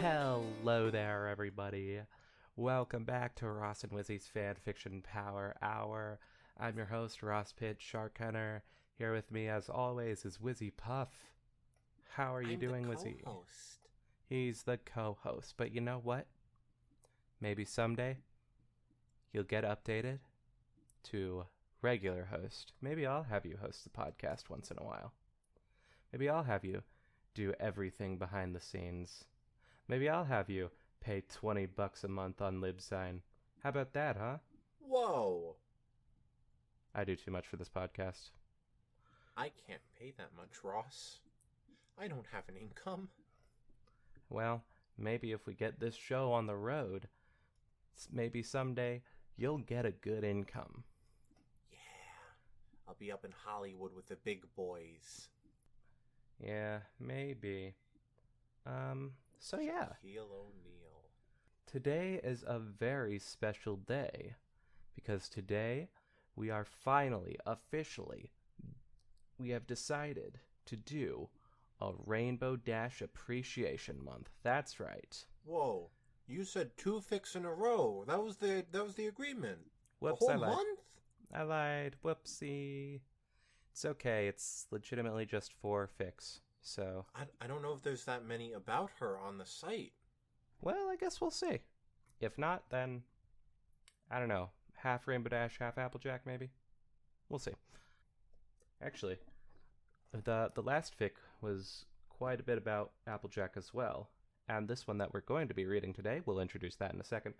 Hello there, everybody. Welcome back to Ross and Wizzy's Fanfiction Power Hour. I'm your host, Ross Pitt Shark Hunter. Here with me, as always, is Wizzy Puff. How are you doing, Wizzy? I'm the co-host. He's the co-host, but you know what? Maybe someday you'll get updated to regular host. Maybe I'll have you host the podcast once in a while. Maybe I'll have you do everything behind the scenes. Maybe I'll have you pay $20 a month on LibSign. How about that, huh? Whoa! I do too much for this podcast. I can't pay that much, Ross. I don't have an income. Well, maybe if we get this show on the road, maybe someday you'll get a good income. Yeah, I'll be up in Hollywood with the big boys. Yeah, maybe. So yeah. Shaquille O'Neal. Today is a very special day, because today we are finally, officially, we have decided to do a Rainbow Dash Appreciation Month. That's right. Whoa! You said 2 fics in a row. That was the agreement. Whoops, The I whole lied. month? I lied. Whoopsie. It's okay. It's legitimately just 4 fics. So, I don't know if there's that many about her on the site. well, I guess we'll see. If not, then, I don't know, half Rainbow Dash, half Applejack, maybe? We'll see. Actually, the last fic was quite a bit about Applejack as well. And this one that we're going to be reading today, we'll introduce that in a second,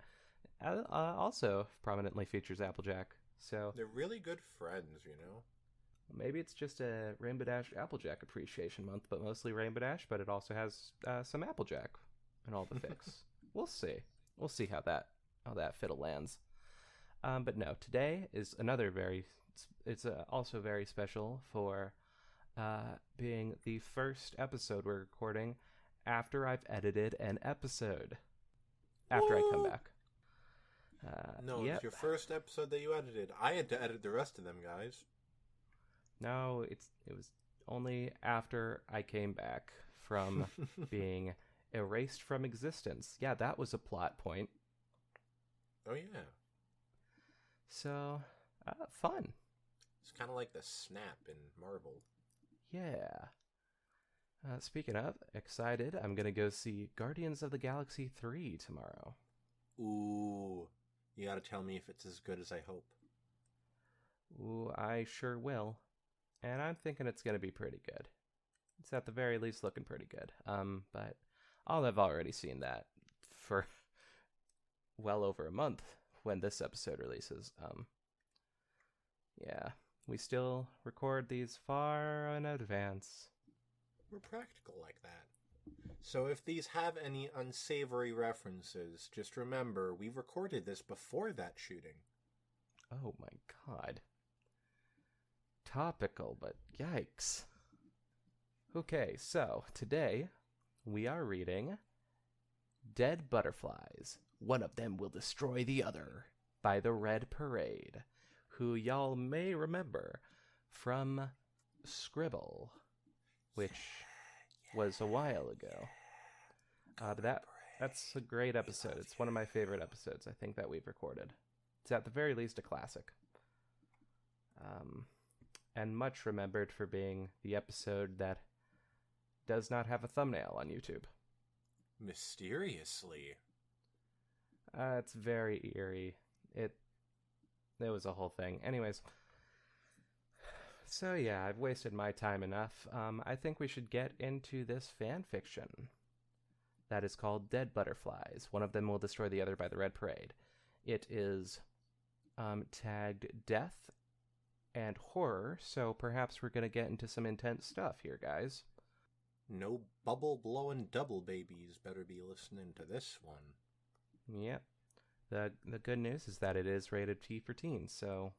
also prominently features Applejack. So They're really good friends, you know? maybe it's just a Rainbow Dash Applejack Appreciation Month, but mostly Rainbow Dash, but it also has some Applejack in all the fics. We'll see. We'll see how that fiddle lands. But no, today is another it's also very special for being the first episode we're recording after I've edited an episode. After I come back. No, yep. it's your first episode that you edited. I had to edit the rest of them, guys. No, it was only after I came back from being erased from existence. Yeah, that was a plot point. Oh, yeah. So, fun. It's kind of like the snap in Marvel. Yeah. Speaking of, excited, I'm going to go see Guardians of the Galaxy 3 tomorrow. Ooh. You gotta tell me if it's as good as I hope. Ooh, I sure will. And I'm thinking it's going to be pretty good. It's at the very least looking pretty good. But I'll have already seen that for well over a month when this episode releases. Yeah, we still record these far in advance. We're practical like that. So if these have any unsavory references, just remember we recorded this before that shooting. Oh my god. Topical, but yikes. Okay, so today we are reading Dead Butterflies. One of them will destroy the other by the Red Parade, who y'all may remember from Scribble, which was a while ago. But that's a great episode. It's one of my favorite episodes, I think, that we've recorded. It's at the very least a classic. And much remembered for being the episode that does not have a thumbnail on YouTube. Mysteriously. It's very eerie. It was a whole thing. Anyways, so yeah, I've wasted my time enough. I think we should get into this fan fiction that is called Dead Butterflies. One of them will destroy the other by the Red Parade. It is tagged death and horror, so perhaps we're going to get into some intense stuff here, guys. No bubble-blowing double babies better be listening to this one. Yep. The good news is that it is rated T for teens, so...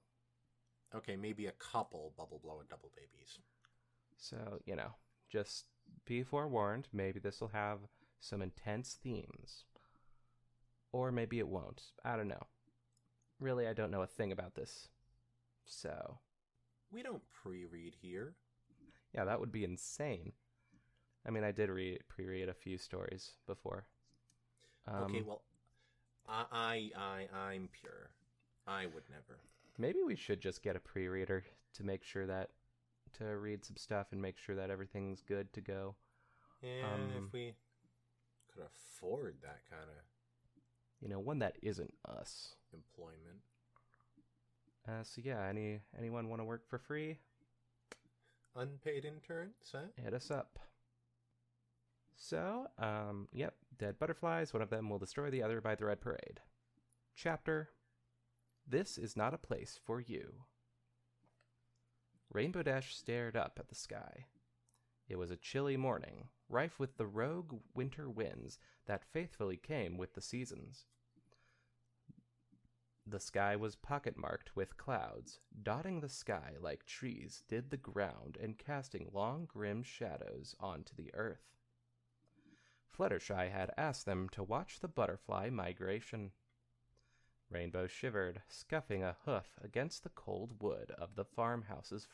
Okay, maybe a couple bubble-blowing double babies. So, just be forewarned. Maybe this will have some intense themes. Or maybe it won't. I don't know. Really, I don't know a thing about this. So... We don't pre-read here. Yeah, that would be insane. I mean, I did pre-read a few stories before. Okay, well, I'm pure. I would never. Maybe we should just get a pre-reader to make sure that to read some stuff and make sure that everything's good to go. Yeah, if we could afford that kind of one that isn't us. employment. So yeah, anyone want to work for free? Unpaid interns, huh? Hit us up. So, yep, dead butterflies, one of them will destroy the other by the Red Parade. Chapter, This is Not a Place for You. Rainbow Dash stared up at the sky. It was a chilly morning, rife with the rogue winter winds that faithfully came with the seasons. The sky was pocket-marked with clouds, dotting the sky like trees did the ground and casting long, grim shadows onto the earth. Fluttershy had asked them to watch the butterfly migration. Rainbow shivered, scuffing a hoof against the cold wood of the farmhouse's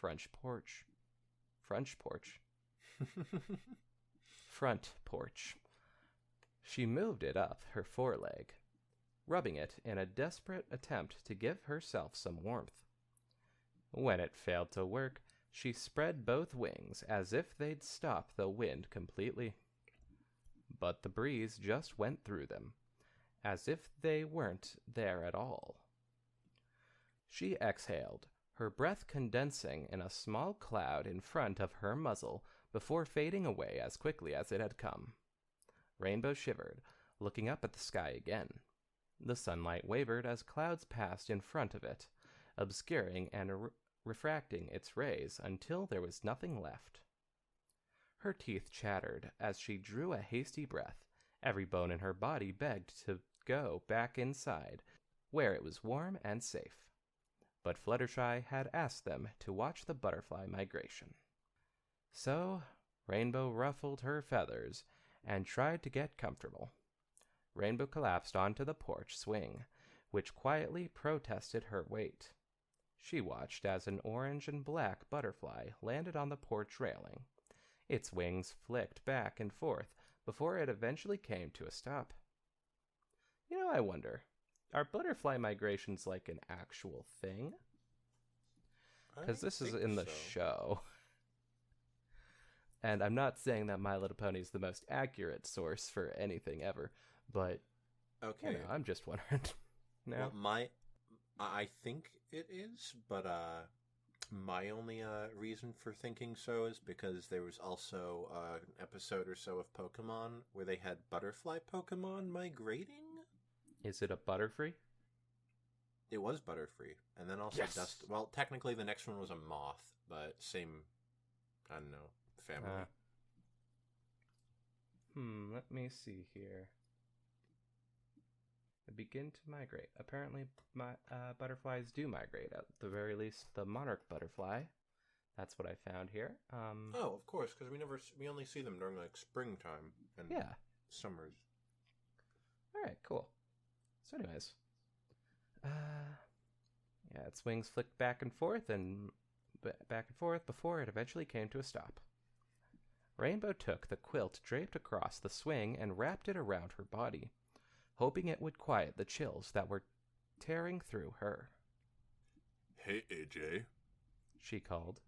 Front porch. She moved it up her foreleg, rubbing it in a desperate attempt to give herself some warmth. When it failed to work, she spread both wings as if they'd stop the wind completely. But the breeze just went through them, as if they weren't there at all. She exhaled, her breath condensing in a small cloud in front of her muzzle before fading away as quickly as it had come. Rainbow shivered, looking up at the sky again. The sunlight wavered as clouds passed in front of it, obscuring and refracting its rays until there was nothing left. Her teeth chattered as she drew a hasty breath. Every bone in her body begged to go back inside, where it was warm and safe. But Fluttershy had asked them to watch the butterfly migration. So, Rainbow ruffled her feathers and tried to get comfortable. Rainbow collapsed onto the porch swing, which quietly protested her weight. She watched as an orange and black butterfly landed on the porch railing. Its wings flicked back and forth before it eventually came to a stop. I wonder, are butterfly migrations like an actual thing? Because this is in the show. And I'm not saying that My Little Pony is the most accurate source for anything ever, but okay, I'm just wondering. No, well, I think it is, but my only reason for thinking so is because there was also an episode or so of Pokemon where they had butterfly Pokemon migrating. Is it a Butterfree? It was Butterfree, and then also Yes! Dust. Well, technically the next one was a moth, but same, I don't know, family. Let me see here. They begin to migrate. Apparently, butterflies do migrate. At the very least, the monarch butterfly. That's what I found here. Oh, of course, because we only see them during like springtime and summers. All right, cool. So, anyways, its wings flicked back and forth before it eventually came to a stop. Rainbow took the quilt draped across the swing and wrapped it around her body, hoping it would quiet the chills that were tearing through her. Hey, AJ. She called.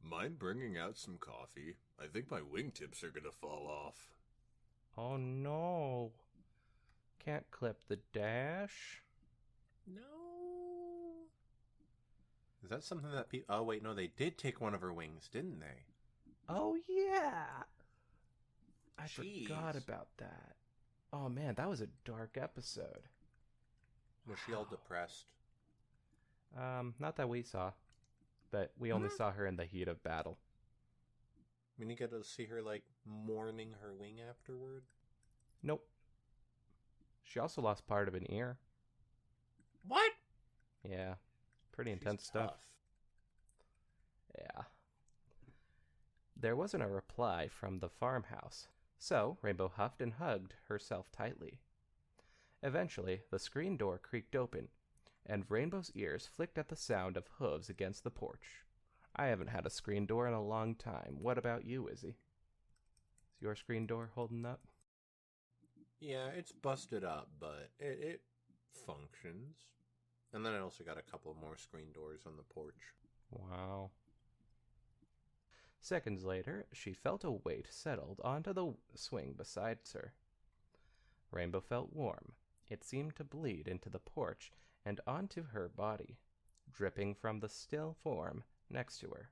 Mind bringing out some coffee? I think my wingtips are gonna fall off. Oh no. Can't clip the dash? No. Is that something that people... Oh, wait, no, they did take one of her wings, didn't they? Oh, yeah. I Jeez. forgot about that. Oh, man, that was a dark episode. Was she all depressed? Not that we saw. But we only saw her in the heat of battle. We didn't get to see her, like, mourning her wing afterward? Nope. She also lost part of an ear. What? Yeah. Pretty intense She's stuff. tough. Yeah. There wasn't a reply from the farmhouse, so Rainbow huffed and hugged herself tightly. Eventually, the screen door creaked open, and Rainbow's ears flicked at the sound of hooves against the porch. I haven't had a screen door in a long time. What about you, Izzy? Is your screen door holding up? Yeah, it's busted up, but it functions. And then I also got a couple more screen doors on the porch. Wow. Seconds later, she felt a weight settled onto the swing beside her. Rainbow felt warm. It seemed to bleed into the porch and onto her body, dripping from the still form next to her.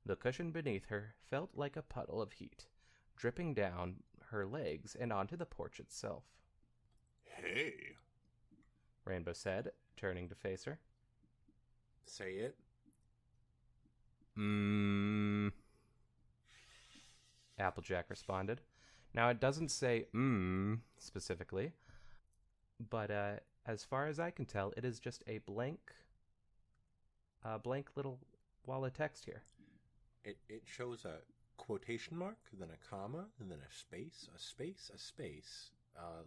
The cushion beneath her felt like a puddle of heat, dripping down her legs and onto the porch itself. Hey. Rainbow said, turning to face her. Say it. Applejack responded. Now, it doesn't say specifically, but as far as I can tell, it is just a blank little wall of text here. It shows a quotation mark, then a comma, and then a space, a space, a space.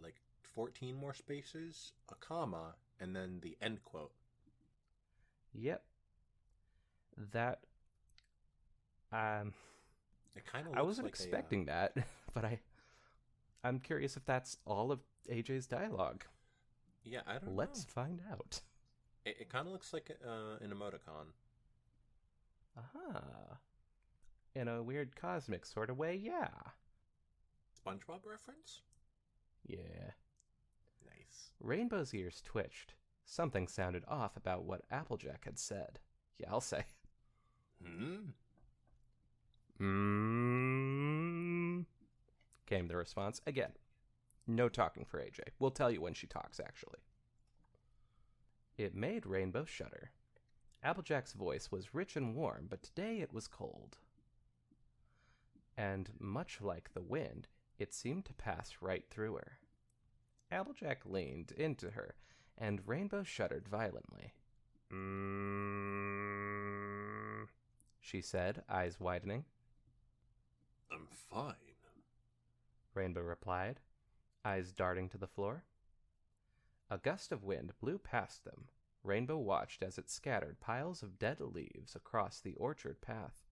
Like 14 more spaces, a comma, and then the end quote. Yep. That It kind of. I wasn't expecting that, but I'm curious if that's all of AJ's dialogue. Yeah, I don't know. Let's find out. It kind of looks like an emoticon. Aha. In a weird cosmic sort of way, yeah. SpongeBob reference? Yeah. Nice. Rainbow's ears twitched. Something sounded off about what Applejack had said. Yeah, I'll say. Came the response. Again, no talking for AJ. We'll tell you when she talks, actually. It made Rainbow shudder. Applejack's voice was rich and warm, but today it was cold. And much like the wind, it seemed to pass right through her. Applejack leaned into her, and Rainbow shuddered violently. She said, eyes widening. I'm fine. Rainbow replied, eyes darting to the floor. A gust of wind blew past them. Rainbow watched as it scattered piles of dead leaves across the orchard path.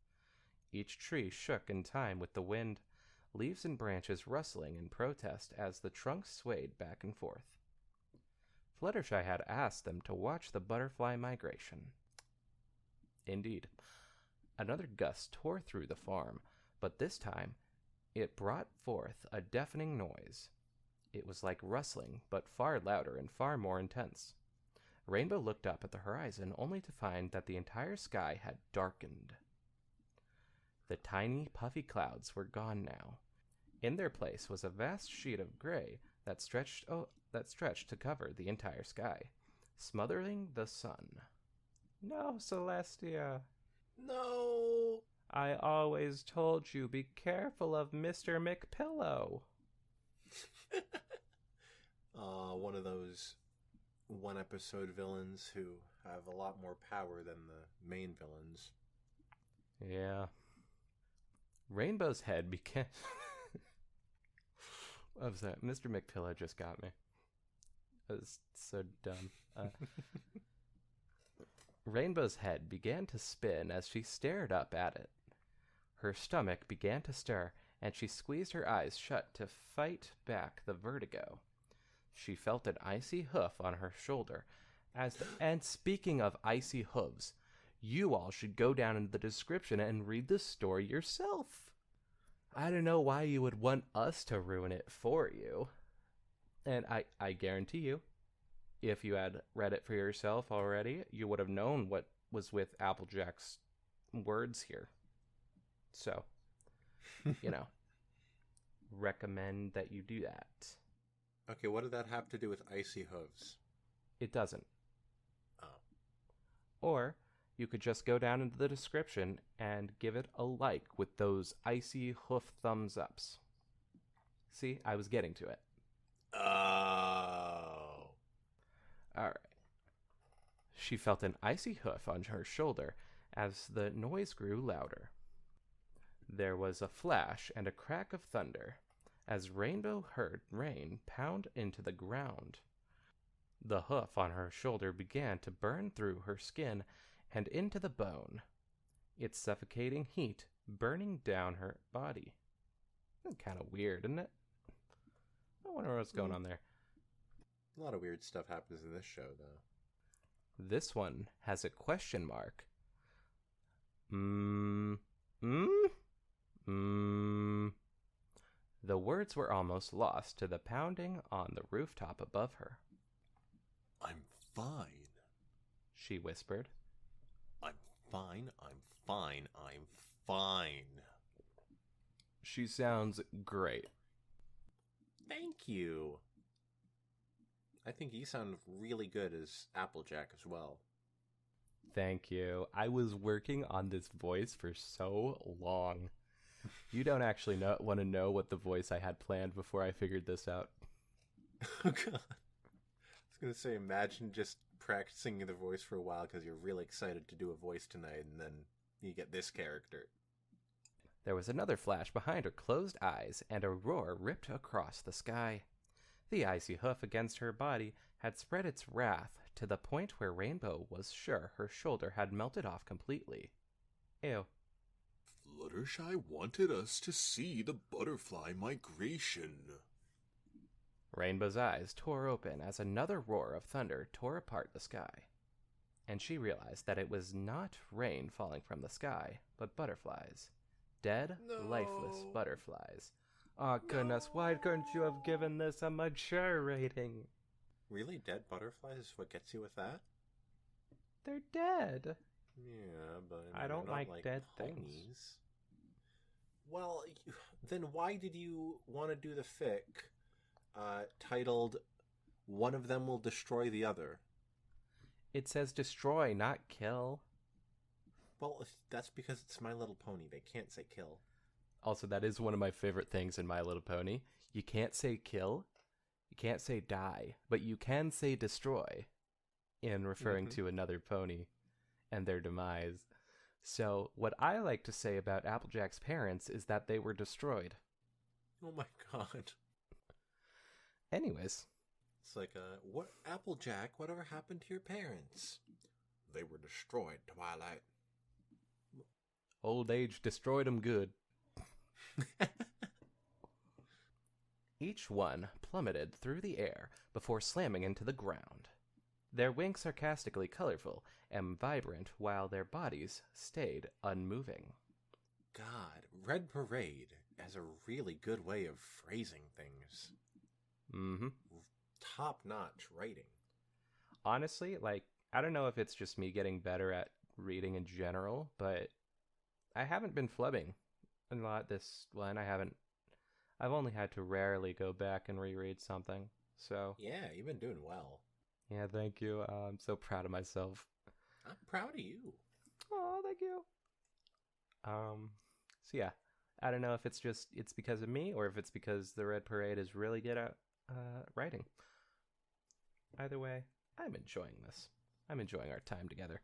Each tree shook in time with the wind, leaves and branches rustling in protest as the trunks swayed back and forth. Fluttershy had asked them to watch the butterfly migration. Indeed, another gust tore through the farm, but this time it brought forth a deafening noise. It was like rustling, but far louder and far more intense. Rainbow looked up at the horizon only to find that the entire sky had darkened. The tiny, puffy clouds were gone now. In their place was a vast sheet of gray that stretched to cover the entire sky, smothering the sun. No, Celestia. No! I always told you, be careful of Mr. McPillow. One of those one-episode villains who have a lot more power than the main villains. Yeah. Rainbow's head began... What was that? Mr. McPillow just got me. That was so dumb. Rainbow's head began to spin as she stared up at it. Her stomach began to stir, and she squeezed her eyes shut to fight back the vertigo. She felt an icy hoof on her shoulder. And speaking of icy hooves, you all should go down into the description and read the story yourself. I don't know why you would want us to ruin it for you. And I guarantee you, if you had read it for yourself already, you would have known what was with Applejack's words here. So, recommend that you do that. Okay, what did that have to do with icy hooves? It doesn't. Oh. Or you could just go down into the description and give it a like with those icy hoof thumbs ups. See, I was getting to it. Oh. Alright. She felt an icy hoof on her shoulder as the noise grew louder. There was a flash and a crack of thunder as Rainbow heard rain pound into the ground. The hoof on her shoulder began to burn through her skin and into the bone, its suffocating heat burning down her body. Kind of weird, isn't it? wonder what's going on there. A lot of weird stuff happens in this show, though. This one has a question mark. The words were almost lost to the pounding on the rooftop above her. I'm fine. She whispered. I'm fine. I'm fine. I'm fine. She sounds great. Thank you. I think you sound really good as Applejack as well. Thank you. I was working on this voice for so long. You don't actually want to know what the voice I had planned before I figured this out. Oh, God. I was going to say, imagine just practicing the voice for a while because you're really excited to do a voice tonight, and then you get this character. There was another flash behind her closed eyes, and a roar ripped across the sky. The icy hoof against her body had spread its wrath to the point where Rainbow was sure her shoulder had melted off completely. Ew. Fluttershy wanted us to see the butterfly migration. Rainbow's eyes tore open as another roar of thunder tore apart the sky. And she realized that it was not rain falling from the sky, but butterflies. Dead, lifeless butterflies. Oh, goodness, why couldn't you have given this a mature rating? Really? Dead butterflies is what gets you with that? They're dead. Yeah, but I don't they're not like dead ponies. things. Well, then why did you want to do the fic titled "One of Them Will Destroy the Other"? It says destroy, not kill. Well, that's because it's My Little Pony. They can't say kill. Also, that is one of my favorite things in My Little Pony. You can't say kill, you can't say die, but you can say destroy in referring to another pony and their demise. So, what I like to say about Applejack's parents is that they were destroyed. Oh my God. Anyways. It's like, what, Applejack, whatever happened to your parents? They were destroyed, Twilight. Old age destroyed 'em good. Each one plummeted through the air before slamming into the ground. Their wings sarcastically colorful and vibrant while their bodies stayed unmoving. God, Red Parade has a really good way of phrasing things. Mm-hmm. Top-notch writing. Honestly, I don't know if it's just me getting better at reading in general, but I haven't been flubbing a lot this one. I've only had to rarely go back and reread something, so. Yeah, you've been doing well. Yeah, thank you. I'm so proud of myself. I'm proud of you. Oh, thank you. So yeah, I don't know if it's because of me or if it's because the Red Parade is really good at writing. Either way, I'm enjoying this. I'm enjoying our time together.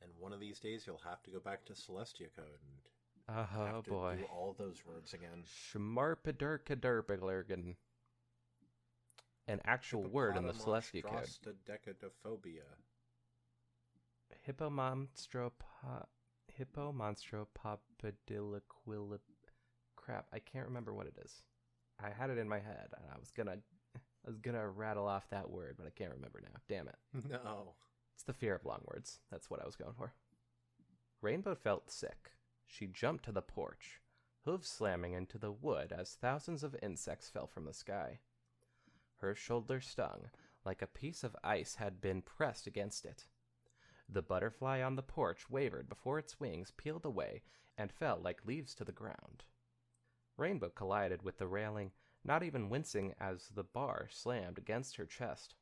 And one of these days you'll have to go back to Celestia Code and oh boy, do all those words again. Schmarpaderkaderpaglurgen. An actual word in the Celestia Code. Hippomonstropopadiliquilip. Crap, I can't remember what it is. I had it in my head, and I was gonna rattle off that word, but I can't remember now. Damn it. No. It's the fear of long words. That's what I was going for. Rainbow felt sick. She jumped to the porch, hooves slamming into the wood as thousands of insects fell from the sky. Her shoulder stung, like a piece of ice had been pressed against it. The butterfly on the porch wavered before its wings peeled away and fell like leaves to the ground. Rainbow collided with the railing, not even wincing as the bar slammed against her chest.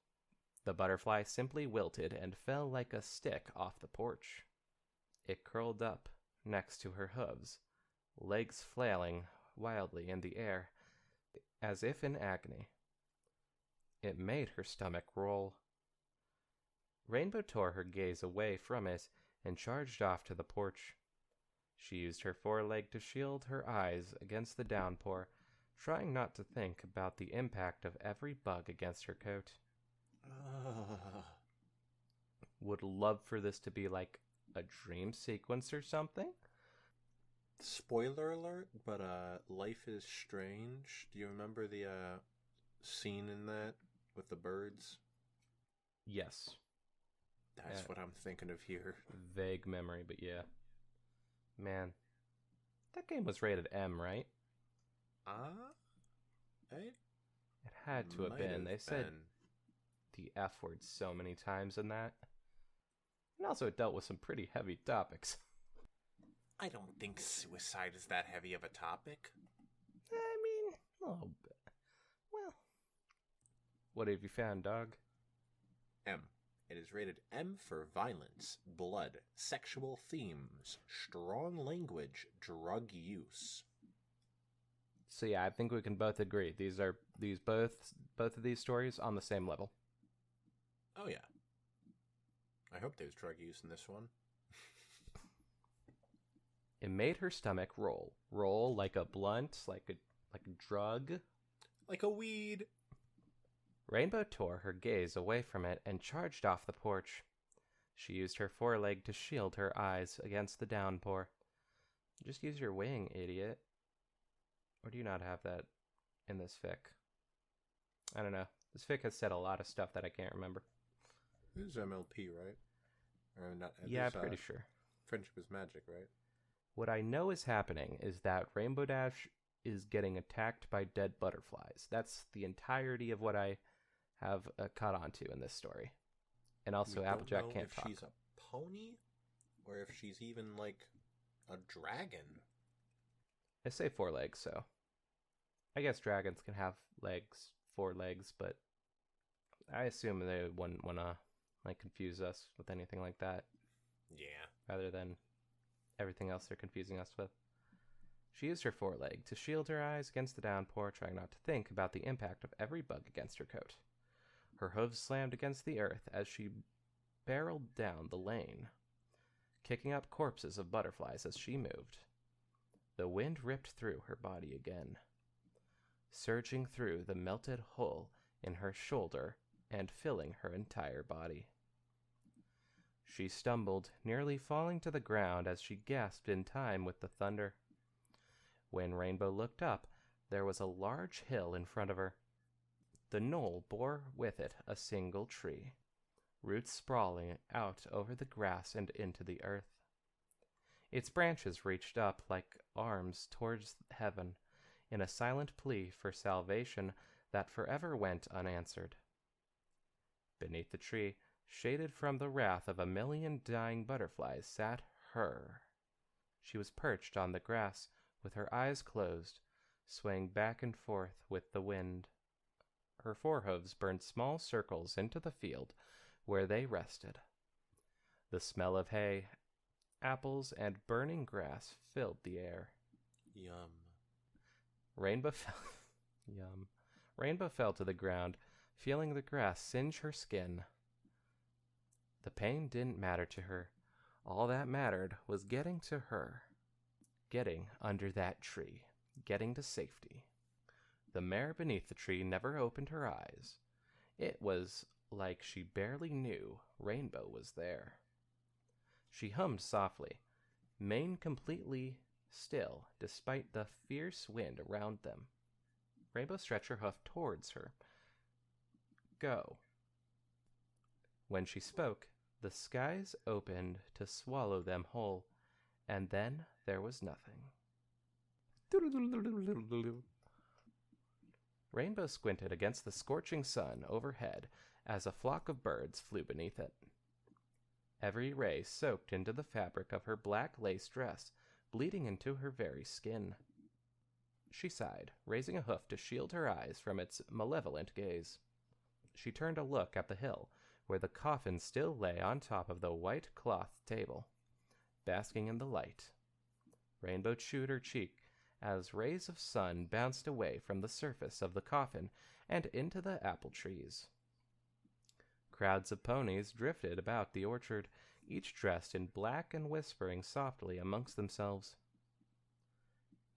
The butterfly simply wilted and fell like a stick off the porch. It curled up next to her hooves, legs flailing wildly in the air, as if in agony. It made her stomach roll. Rainbow tore her gaze away from it and charged off to the porch. She used her foreleg to shield her eyes against the downpour, trying not to think about the impact of every bug against her coat. Would love for this to be like a dream sequence or something. Spoiler alert, but Life is Strange. Do you remember the scene in that with the birds? Yes. That's what I'm thinking of here. Vague memory, but yeah. Man, that game was rated M, right? It It had to have might been. They said the F word so many times in that. And also it dealt with some pretty heavy topics. I don't think suicide is that heavy of a topic. I mean, a little bit. Well, what have you found, dog? M. It is rated M for violence, blood, sexual themes, strong language, drug use. So yeah, I think we can both agree both of these stories on the same level. Oh yeah. I hope there's drug use in this one. It made her stomach roll like a blunt, like a drug. Like a weed. Rainbow tore her gaze away from it and charged off the porch. She used her foreleg to shield her eyes against the downpour. Just use your wing, idiot. Or do you not have that in this fic? I don't know. This fic has said a lot of stuff that I can't remember. This is MLP, right? Or not? Yeah, I'm pretty sure. Friendship is magic, right? What I know is happening is that Rainbow Dash is getting attacked by dead butterflies. That's the entirety of what I have caught on to in this story. And also, Applejack can't talk. If she's a pony, or if she's even like a dragon. I say 4 legs, so I guess dragons can have legs, 4 legs, but I assume they wouldn't want to like confuse us with anything like that. Yeah. Rather than everything else they're confusing us with. She used her foreleg to shield her eyes against the downpour, trying not to think about the impact of every bug against her coat. Her hooves slammed against the earth as she barreled down the lane, kicking up corpses of butterflies as she moved. The wind ripped through her body again, surging through the melted hole in her shoulder and filling her entire body. She stumbled, nearly falling to the ground as she gasped in time with the thunder. When Rainbow looked up, there was a large hill in front of her. The knoll bore with it a single tree, roots sprawling out over the grass and into the earth. Its branches reached up like arms towards heaven in a silent plea for salvation that forever went unanswered. Beneath the tree, shaded from the wrath of a million dying butterflies, sat her. She was perched on the grass with her eyes closed, swaying back and forth with the wind. Her forehoofs burned small circles into the field where they rested. The smell of hay, apples, and burning grass filled the air. Yum. Rainbow fell to the ground, feeling the grass singe her skin. The pain didn't matter to her. All that mattered was getting to her. Getting under that tree. Getting to safety. The mare beneath the tree never opened her eyes. It was like she barely knew Rainbow was there. She hummed softly, mane completely still despite the fierce wind around them. Rainbow stretched her hoof towards her. Go. When she spoke, the skies opened to swallow them whole, and then there was nothing. Rainbow squinted against the scorching sun overhead as a flock of birds flew beneath it. Every ray soaked into the fabric of her black lace dress, bleeding into her very skin. She sighed, raising a hoof to shield her eyes from its malevolent gaze. She turned to look at the hill, where the coffin still lay on top of the white cloth table, basking in the light. Rainbow chewed her cheek as rays of sun bounced away from the surface of the coffin and into the apple trees. Crowds of ponies drifted about the orchard, each dressed in black and whispering softly amongst themselves.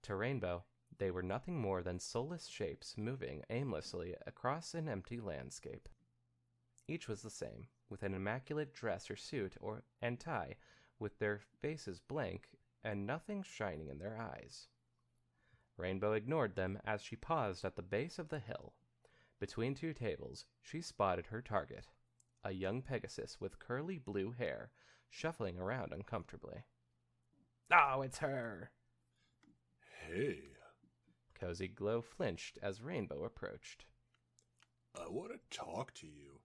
To Rainbow, they were nothing more than soulless shapes moving aimlessly across an empty landscape. Each was the same, with an immaculate dress or suit and tie, with their faces blank and nothing shining in their eyes. Rainbow ignored them as she paused at the base of the hill, Between two tables, she spotted her target, a young Pegasus with curly blue hair, shuffling around uncomfortably. Oh, it's her! Hey, Cozy Glow flinched as Rainbow approached. I want to talk to you.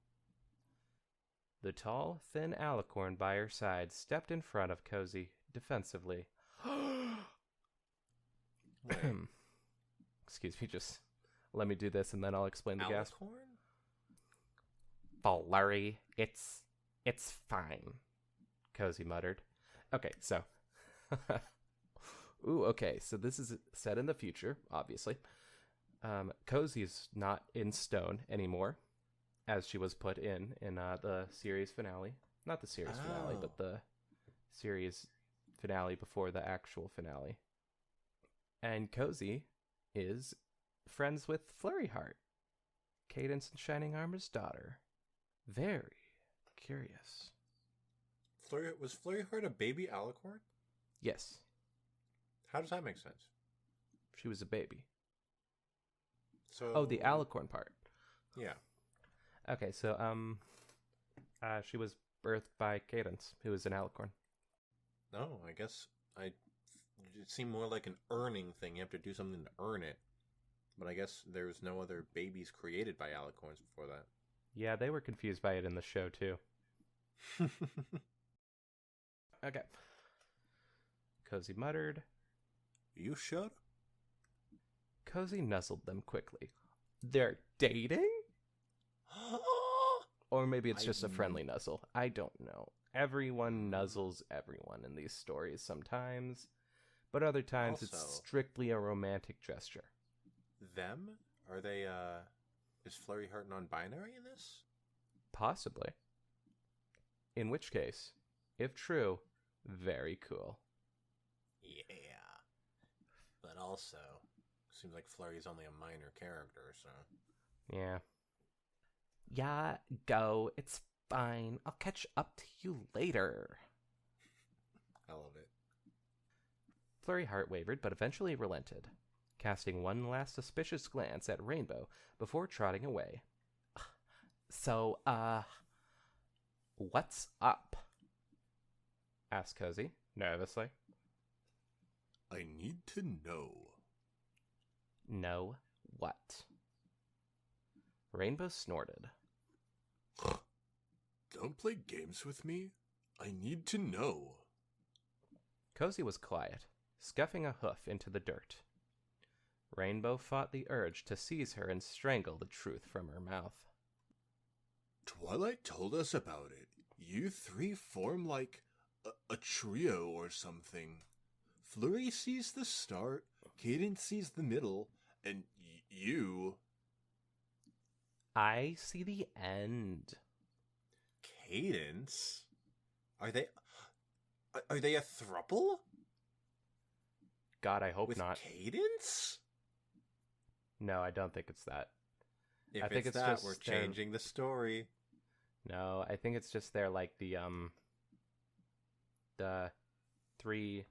The tall, thin alicorn by her side stepped in front of Cozy defensively. Wait, Excuse me, just let me do this and then I'll explain the gasp. Alicorn? Flurry, it's fine, Cozy muttered. Okay, so okay, so this is set in the future, obviously. Cozy is not in stone anymore, as she was put in the series finale. Not the series finale, but the series finale before the actual finale. And Cozy is friends with Flurry Heart, Cadence and Shining Armor's daughter. Very curious. Was Flurry Heart a baby alicorn? Yes, How does that make sense? she was a baby. So Oh, the alicorn part. Yeah. Okay, so she was birthed by Cadence, who is an alicorn. No, I guess it seemed more like an earning thing. You have to do something to earn it. But I guess there's no other babies created by alicorns before that. Yeah, they were confused by it in the show too. Okay. Cozy muttered. You sure? Cozy nuzzled them quickly. They're dating? Or maybe it's just a friendly nuzzle. I don't know. Everyone nuzzles everyone in these stories sometimes, but other times it's Also- strictly a romantic gesture. Them? Are they, is Flurry Heart non-binary in this? Possibly. In which case, if true, very cool. Yeah. But also, seems like Flurry's only a minor character, so... Yeah. Yeah, go. It's fine. I'll catch up to you later. I love it. Flurry Heart wavered, but eventually relented, casting one last suspicious glance at Rainbow before trotting away. So, what's up? Asked Cozy, nervously. I need to know. Know what? Rainbow snorted. Don't play games with me. I need to know. Cozy was quiet, scuffing a hoof into the dirt. Rainbow fought the urge to seize her and strangle the truth from her mouth. Twilight told us about it. You three form like a trio or something. Flurry sees the start, Cadence sees the middle, and you... I see the end. Cadence? Are they a throuple? God, I hope With not. Cadence? No, I don't think it's that. If I think it's it's that, just we're their- changing the story. No, I think it's just they're like the three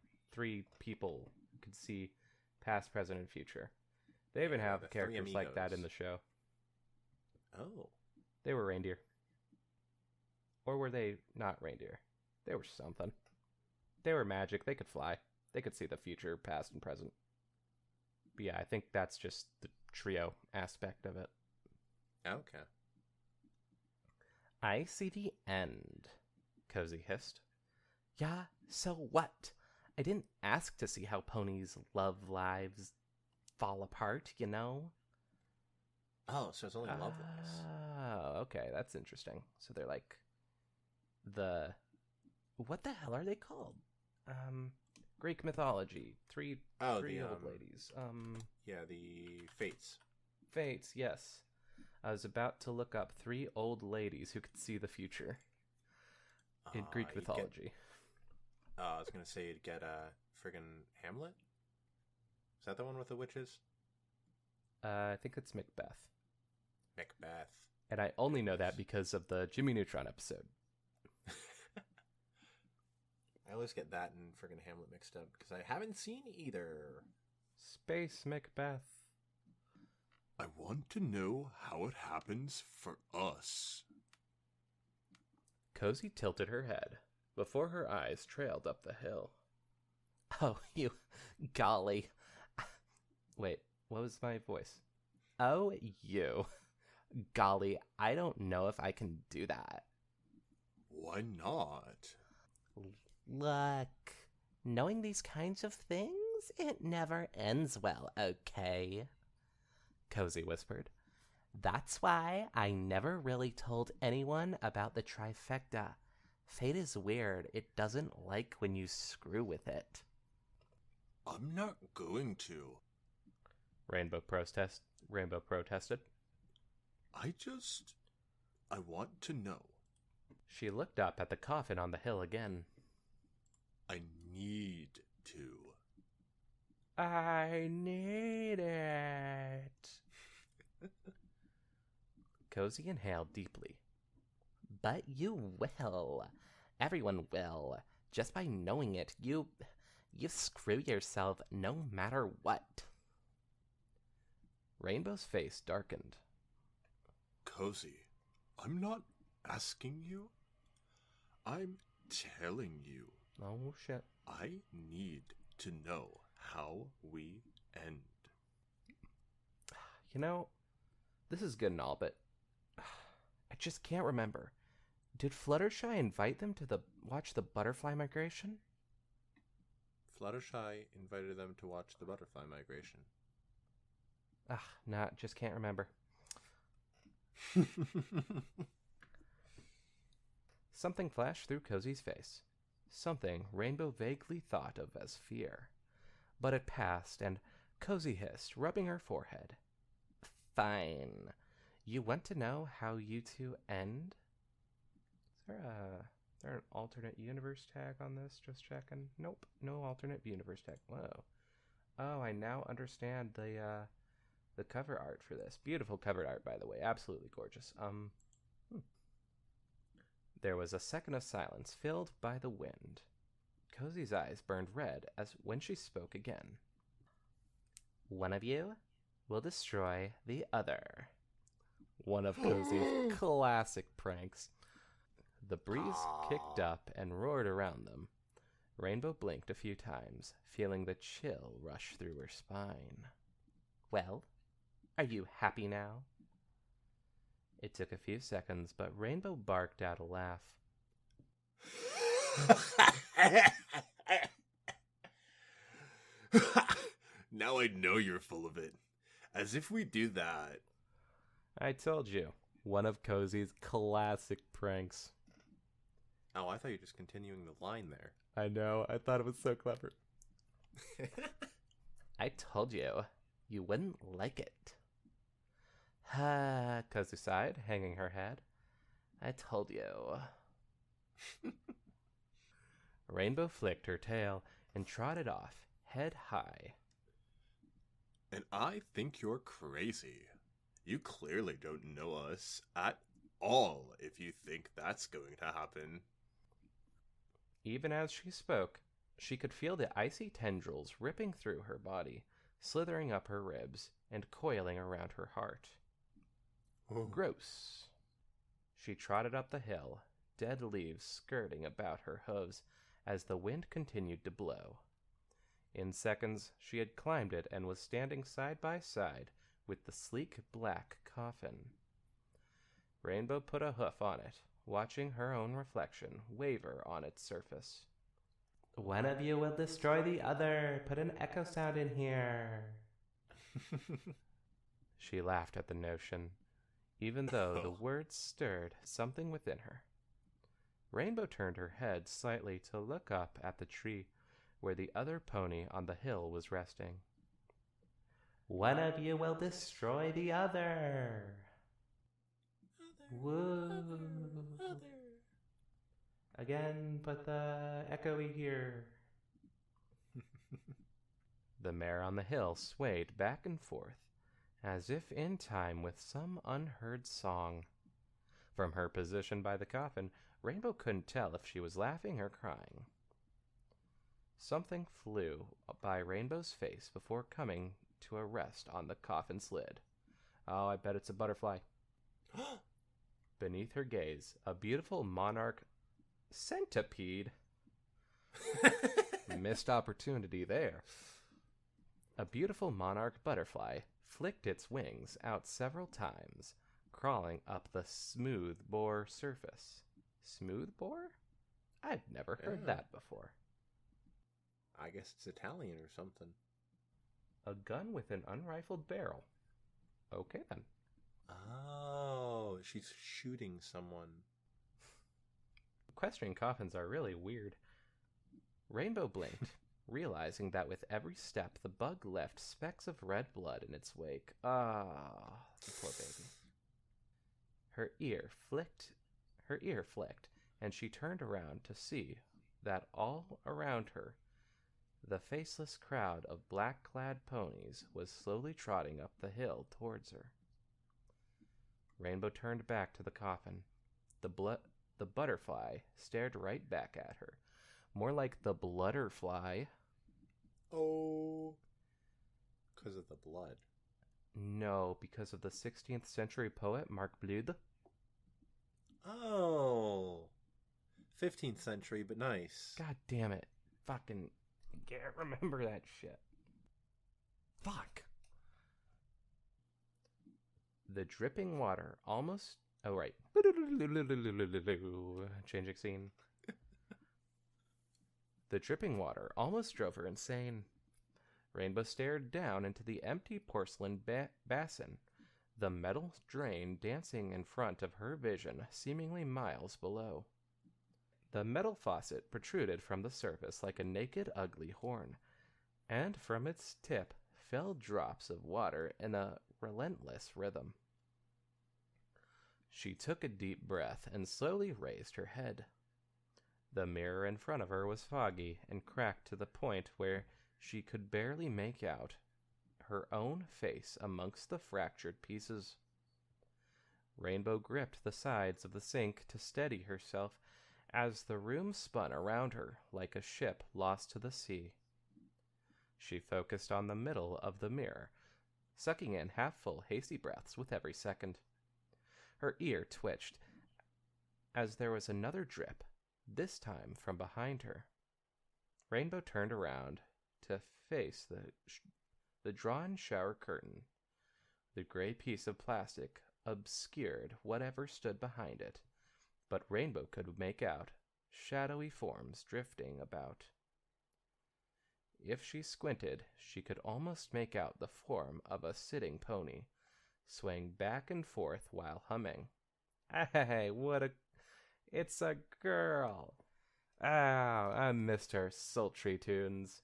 people who could see past, present, and future. They even Yeah, have the three characters like that in the amigos. show. Oh. They were reindeer. Or were they not reindeer? They were something. They were magic. They could fly. They could see the future, past, and present. But yeah, I think that's just the trio aspect of it. Okay. I see the end, Cozy hissed. Yeah, so what? I didn't ask to see how ponies' love lives fall apart, you know? Oh, so it's only love lives. Oh, okay, that's interesting. So they're like what the hell are they called? Greek mythology. Three Oh, old the ladies. yeah, the Fates. Fates, yes. I was about to look up 3 old ladies who could see the future in Greek You'd mythology. I was gonna say you'd get friggin' Hamlet. Is that the one with the witches? I think it's Macbeth. Macbeth. And I only know that because of the Jimmy Neutron episode. I always get that and friggin' Hamlet mixed up because I haven't seen either. Space Macbeth. I want to know how it happens for us. Cozy tilted her head before her eyes trailed up the hill. Oh, you golly. Wait, what was my voice? Oh, you. Golly, I don't know if I can do that. Why not? Look, knowing these kinds of things, it never ends well, okay? Cozy whispered. That's why I never really told anyone about the trifecta. Fate is weird. It doesn't like when you screw with it. I'm not going to. Rainbow protested. I want to know. She looked up at the coffin on the hill again. I need to. I need it. Cozy inhaled deeply. But you will. Everyone will. Just by knowing it, you screw yourself no matter what. Rainbow's face darkened. Cozy, I'm not asking you. I'm telling you. Oh, shit. I need to know how we end. You know, this is good and all, but I just can't remember. Did Fluttershy invite them to watch the butterfly migration? Fluttershy invited them to watch the butterfly migration. Nah, just can't remember. Something flashed through Cozy's face. Something Rainbow vaguely thought of as fear. But it passed, and Cozy hissed, rubbing her forehead. Fine. You want to know how you two end? Is there an alternate universe tag on this? Just checking. Nope, no alternate universe tag. Whoa. Oh, I now understand the cover art for this. Beautiful cover art, by the way. Absolutely gorgeous. There was a second of silence filled by the wind. Cozy's eyes burned red as when she spoke again. One of you will destroy the other. One of Cozy's classic pranks. The breeze kicked up and roared around them. Rainbow blinked a few times, feeling the chill rush through her spine. Well, are you happy now? It took a few seconds, but Rainbow barked out a laugh. Now I know you're full of it. As if we do that. I told you. One of Cozy's classic pranks. Oh, I thought you were just continuing the line there. I know. I thought it was so clever. I told you. You wouldn't like it. Cozy sighed, hanging her head. I told you. Rainbow flicked her tail and trotted off, head high. And I think you're crazy. You clearly don't know us at all if you think that's going to happen. Even as she spoke, she could feel the icy tendrils ripping through her body, slithering up her ribs, and coiling around her heart. Oh. Gross. She trotted up the hill, dead leaves skirting about her hooves as the wind continued to blow. In seconds, she had climbed it and was standing side by side with the sleek black coffin. Rainbow put a hoof on it, watching her own reflection waver on its surface. One of you will destroy the other. Put an echo sound in here. She laughed at the notion, even though the words stirred something within her. Rainbow turned her head slightly to look up at the tree where the other pony on the hill was resting. One of you will destroy the other. Woo. Again, put the echoey here. The mare on the hill swayed back and forth, as if in time with some unheard song. From her position by the coffin, Rainbow couldn't tell if she was laughing or crying. Something flew by Rainbow's face before coming to a rest on the coffin's lid. Oh, I bet it's a butterfly. Beneath her gaze, a beautiful monarch centipede. Missed opportunity there. A beautiful monarch butterfly flicked its wings out several times, crawling up the smooth bore surface. Smooth bore? I've never heard Yeah. that before. I guess it's Italian or something. A gun with an unrifled barrel. Okay then. Oh, she's shooting someone. Equestrian coffins are really weird. Rainbow blinked, realizing that with every step the bug left specks of red blood in its wake. Ah, the poor baby. Her ear flicked, and she turned around to see that all around her the faceless crowd of black-clad ponies was slowly trotting up the hill towards her. Rainbow turned back to the coffin. The butterfly stared right back at her, more like the bludderfly. Oh, because of the blood. No, because of the 16th century poet Mark Blood. Oh, 15th century, but nice. God damn it. Fucking can't remember that shit. Fuck. The dripping water almost... Oh, right. Changing scene. The dripping water almost drove her insane. Rainbow stared down into the empty porcelain basin, the metal drain dancing in front of her vision, seemingly miles below. The metal faucet protruded from the surface like a naked, ugly horn, and from its tip fell drops of water in a relentless rhythm. She took a deep breath and slowly raised her head. The mirror in front of her was foggy and cracked to the point where she could barely make out her own face amongst the fractured pieces. Rainbow gripped the sides of the sink to steady herself as the room spun around her like a ship lost to the sea. She focused on the middle of the mirror, sucking in half-full hasty breaths with every second. Her ear twitched as there was another drip, this time from behind her. Rainbow turned around to face the drawn shower curtain. The gray piece of plastic obscured whatever stood behind it, but Rainbow could make out shadowy forms drifting about. If she squinted, she could almost make out the form of a sitting pony, swaying back and forth while humming. Hey, it's a girl. Oh, I missed her sultry tunes.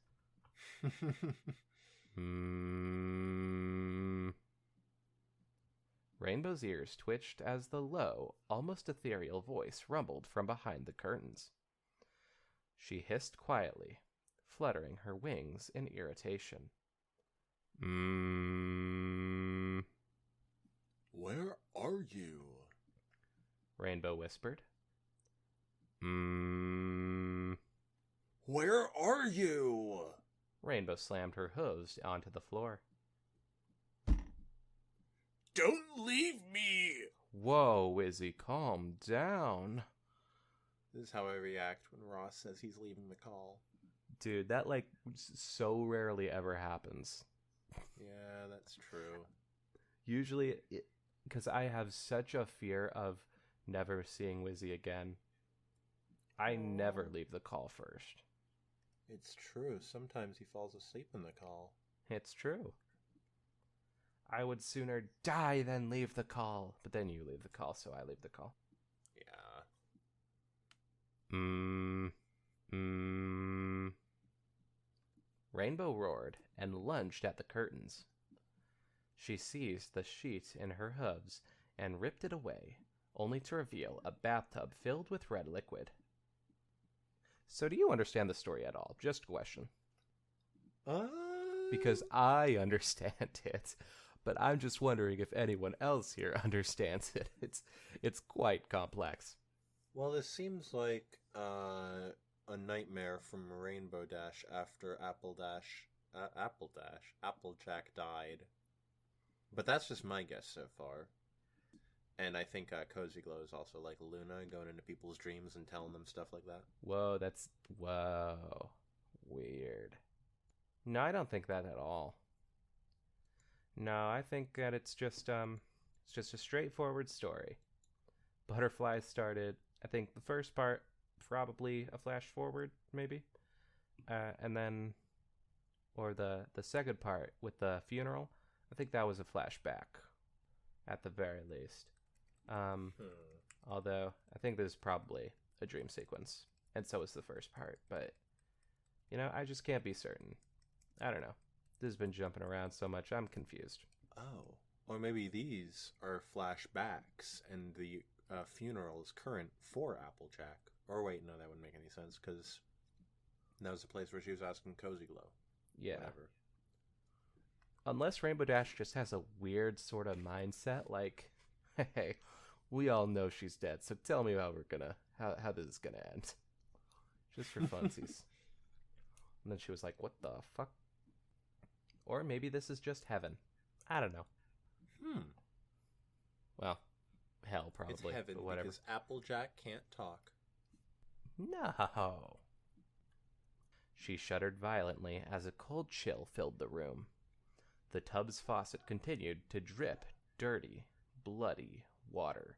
Rainbow's ears twitched as the low, almost ethereal voice rumbled from behind the curtains. She hissed quietly, fluttering her wings in irritation. Where are you? Rainbow whispered. Where are you? Rainbow slammed her hooves onto the floor. Don't leave me! Whoa, Wizzy, calm down. This is how I react when Ross says he's leaving the call. Dude, that so rarely ever happens. Yeah, that's true. Usually, because I have such a fear of never seeing Wizzy again, I never leave the call first. It's true. Sometimes he falls asleep in the call. It's true. I would sooner die than leave the call. But then you leave the call, so I leave the call. Yeah. Rainbow roared and lunged at the curtains. She seized the sheet in her hooves and ripped it away, only to reveal a bathtub filled with red liquid. So do you understand the story at all? Just a question. Because I understand it, but I'm just wondering if anyone else here understands it. It's quite complex. Well, this seems like a nightmare from Rainbow Dash after Applejack died. But that's just my guess so far. And I think Cozy Glow is also like Luna going into people's dreams and telling them stuff like that. Whoa. Weird. No, I don't think that at all. No, I think that it's just a straightforward story. Butterflies started, I think the first part probably a flash forward maybe. And then or the second part with the funeral, I think that was a flashback at the very least. Although I think this is probably a dream sequence, and so is the first part. But I just can't be certain. I don't know. This has been jumping around so much, I'm confused. Oh, or maybe these are flashbacks, and the funeral is current for Applejack. Or wait, no, that wouldn't make any sense because that was the place where she was asking Cozy Glow. Yeah. Whatever. Unless Rainbow Dash just has a weird sort of mindset, like, hey, we all know she's dead, so tell me how how this is gonna end. Just for funsies. And then she was like, what the fuck? Or maybe this is just heaven. I don't know. Well, hell probably. It's heaven but whatever. because Applejack can't talk. No. She shuddered violently as a cold chill filled the room. The tub's faucet continued to drip dirty, bloody water,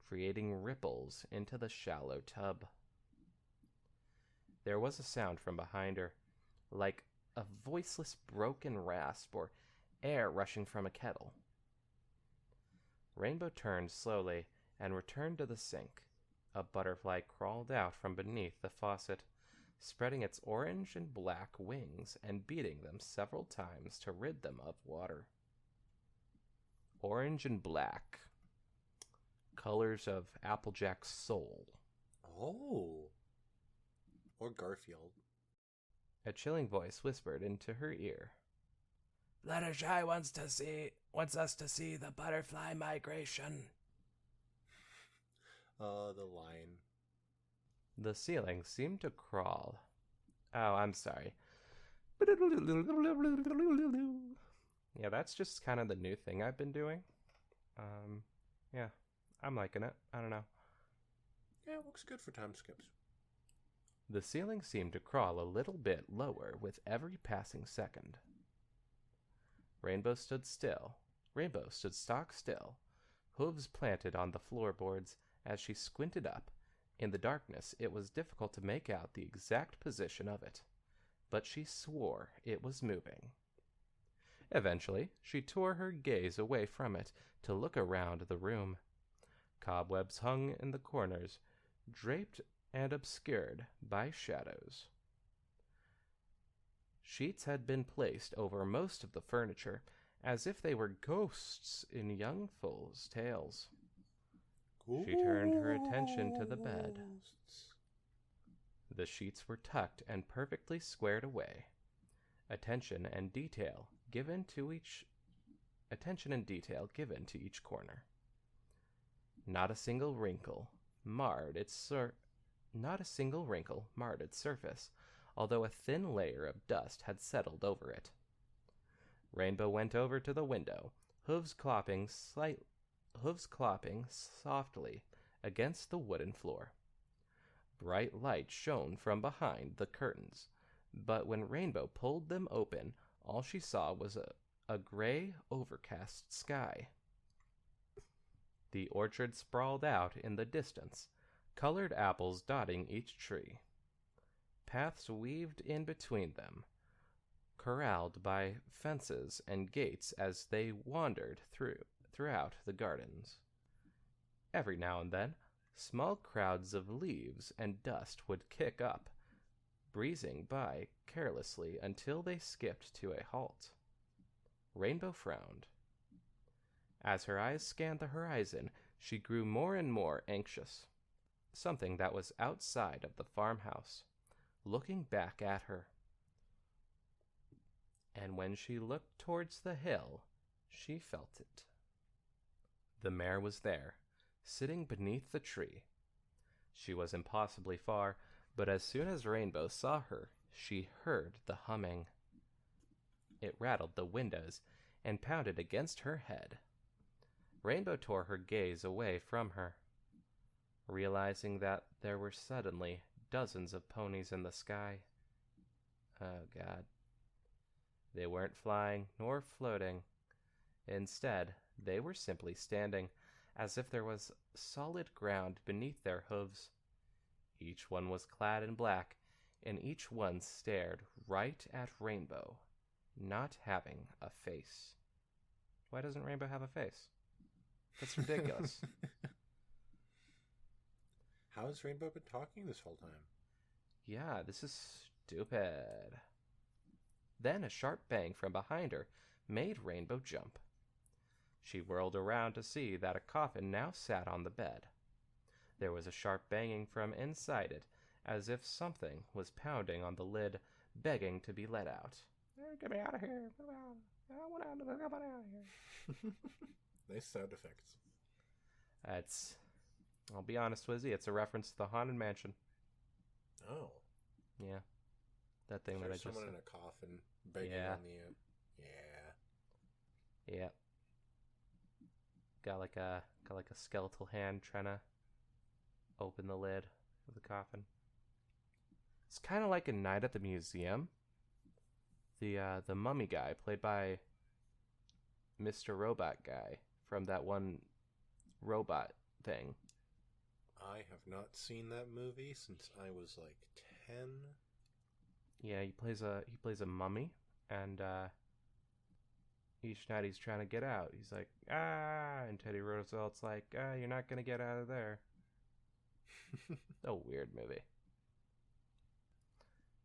creating ripples into the shallow tub. There was a sound from behind her, like a voiceless broken rasp or air rushing from a kettle. Rainbow turned slowly and returned to the sink. A butterfly crawled out from beneath the faucet, spreading its orange and black wings and beating them several times to rid them of water. Orange and black. Colors of Applejack's soul. Oh. Or Garfield. A chilling voice whispered into her ear. Fluttershy wants us to see the butterfly migration. The line. The ceiling seemed to crawl. Oh, I'm sorry. Yeah, that's just kind of the new thing I've been doing. Yeah, I'm liking it. I don't know. Yeah, it looks good for time skips. The ceiling seemed to crawl a little bit lower with every passing second. Rainbow stood stock still, hooves planted on the floorboards as she squinted up. In the darkness, it was difficult to make out the exact position of it, but she swore it was moving. Eventually, she tore her gaze away from it to look around the room. Cobwebs hung in the corners, draped and obscured by shadows. Sheets had been placed over most of the furniture, as if they were ghosts in young foals' tales. She turned her attention to the bed. The sheets were tucked and perfectly squared away. Attention and detail given to each corner. Not a single wrinkle marred its surface, although a thin layer of dust had settled over it. Rainbow went over to the window, hooves clopping softly against the wooden floor. Bright light shone from behind the curtains, but when Rainbow pulled them open, all she saw was a gray, overcast sky. The orchard sprawled out in the distance, colored apples dotting each tree. Paths weaved in between them, corralled by fences and gates as they wandered throughout the gardens. Every now and then, small crowds of leaves and dust would kick up, breezing by carelessly until they skipped to a halt. Rainbow frowned. As her eyes scanned the horizon, she grew more and more anxious. Something that was outside of the farmhouse, looking back at her. And when she looked towards the hill, she felt it. The mare was there, sitting beneath the tree. She was impossibly far, but as soon as Rainbow saw her, she heard the humming. It rattled the windows and pounded against her head. Rainbow tore her gaze away from her, realizing that there were suddenly dozens of ponies in the sky. Oh, God. They weren't flying nor floating. Instead, they were simply standing, as if there was solid ground beneath their hooves. Each one was clad in black, and each one stared right at Rainbow, not having a face. Why doesn't Rainbow have a face? That's ridiculous. How has Rainbow been talking this whole time? Yeah, this is stupid. Then a sharp bang from behind her made Rainbow jump. She whirled around to see that a coffin now sat on the bed. There was a sharp banging from inside it, as if something was pounding on the lid, begging to be let out. Get me out of here. I want out of here. Nice sound effects. I'll be honest, Wizzy, it's a reference to the Haunted Mansion. Oh. Yeah. That thing that I just someone said. in a coffin begging Yeah. on the... Yeah. Yeah. Got like a skeletal hand trying to open the lid of the coffin. It's kind of like a night at the museum. The mummy guy, played by Mr. Robot Guy from that one robot thing. I have not seen that movie since I was like 10. Yeah, he plays a mummy, and each night he's trying to get out. He's like, ah, and Teddy Roosevelt's like, ah, you're not gonna get out of there. A weird movie.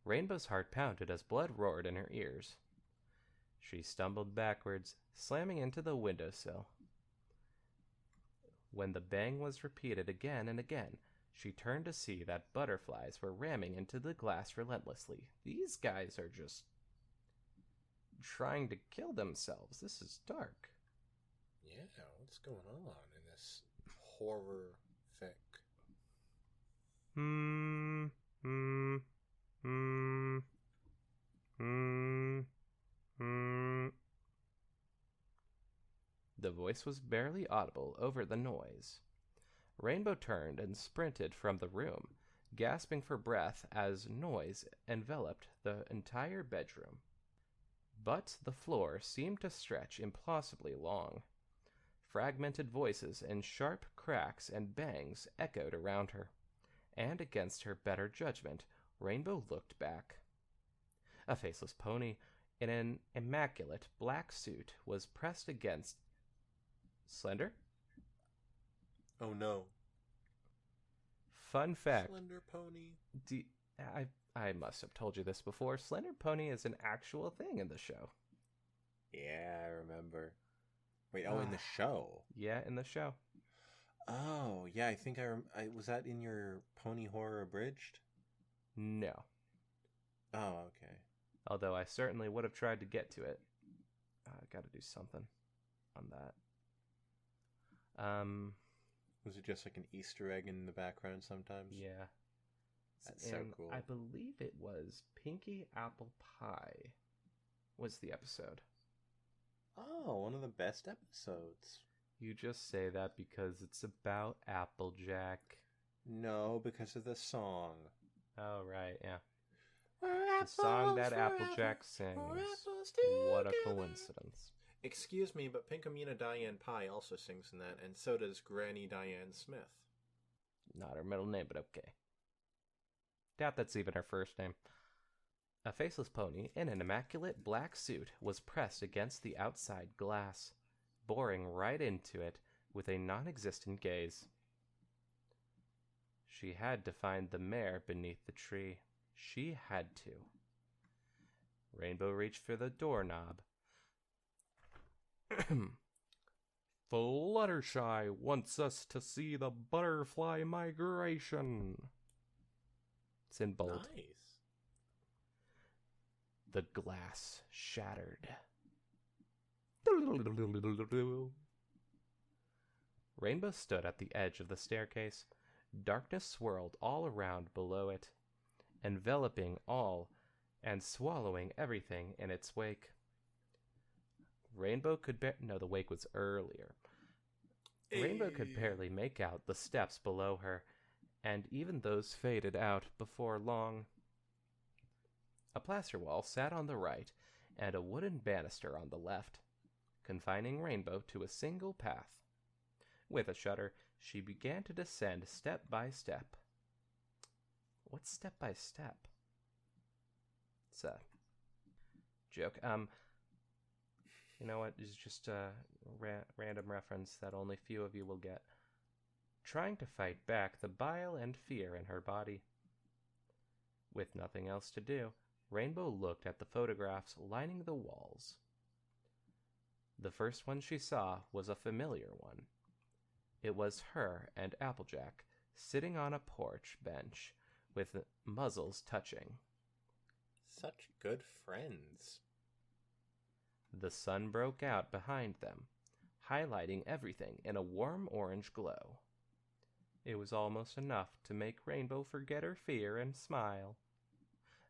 Rainbow's heart pounded as blood roared in her ears. She stumbled backwards, slamming into the windowsill. When the bang was repeated again and again, she turned to see that butterflies were ramming into the glass relentlessly. These guys are just trying to kill themselves. This is dark. Yeah, what's going on in this horror fic? The voice was barely audible over the noise. Rainbow turned and sprinted from the room, gasping for breath as noise enveloped the entire bedroom. But the floor seemed to stretch impossibly long. Fragmented voices and sharp cracks and bangs echoed around her, and against her better judgment, Rainbow looked back. A faceless pony in an immaculate black suit was pressed against Slender? Oh no. Fun fact. Slender Pony. I must have told you this before. Slender Pony is an actual thing in the show. Yeah, I remember. Wait, in the show? Yeah, in the show. Oh, yeah, I think I was that in your Pony Horror Abridged? No. Oh, okay. Although I certainly would have tried to get to it. I gotta do something on that. Was it just like an Easter egg in the background sometimes? Yeah. That's so cool. I believe it was Pinky Apple Pie was the episode. Oh, one of the best episodes. You just say that because it's about Applejack. No, because of the song. Oh, right, yeah. The song that Applejack sings. What a coincidence. Excuse me, but Pinkamena Diane Pie also sings in that, and so does Granny Diane Smith. Not her middle name, but okay. Doubt that's even her first name. A faceless pony in an immaculate black suit was pressed against the outside glass, boring right into it with a non-existent gaze. She had to find the mare beneath the tree. She had to. Rainbow reached for the doorknob. Fluttershy wants us to see the butterfly migration. It's in bold. Nice. The glass shattered. Rainbow stood at the edge of the staircase. Darkness swirled all around below it, enveloping all and swallowing everything in its wake. Rainbow could no, the wake was earlier. Rainbow could barely make out the steps below her, and even those faded out before long. A plaster wall sat on the right, and a wooden banister on the left, confining Rainbow to a single path. With a shudder, she began to descend step by step. What's step by step? It's a joke. You know what? It's just a random reference that only few of you will get. Trying to fight back the bile and fear in her body. With nothing else to do, Rainbow looked at the photographs lining the walls. The first one she saw was a familiar one. It was her and Applejack sitting on a porch bench with muzzles touching. Such good friends. The sun broke out behind them, highlighting everything in a warm orange glow. It was almost enough to make Rainbow forget her fear and smile.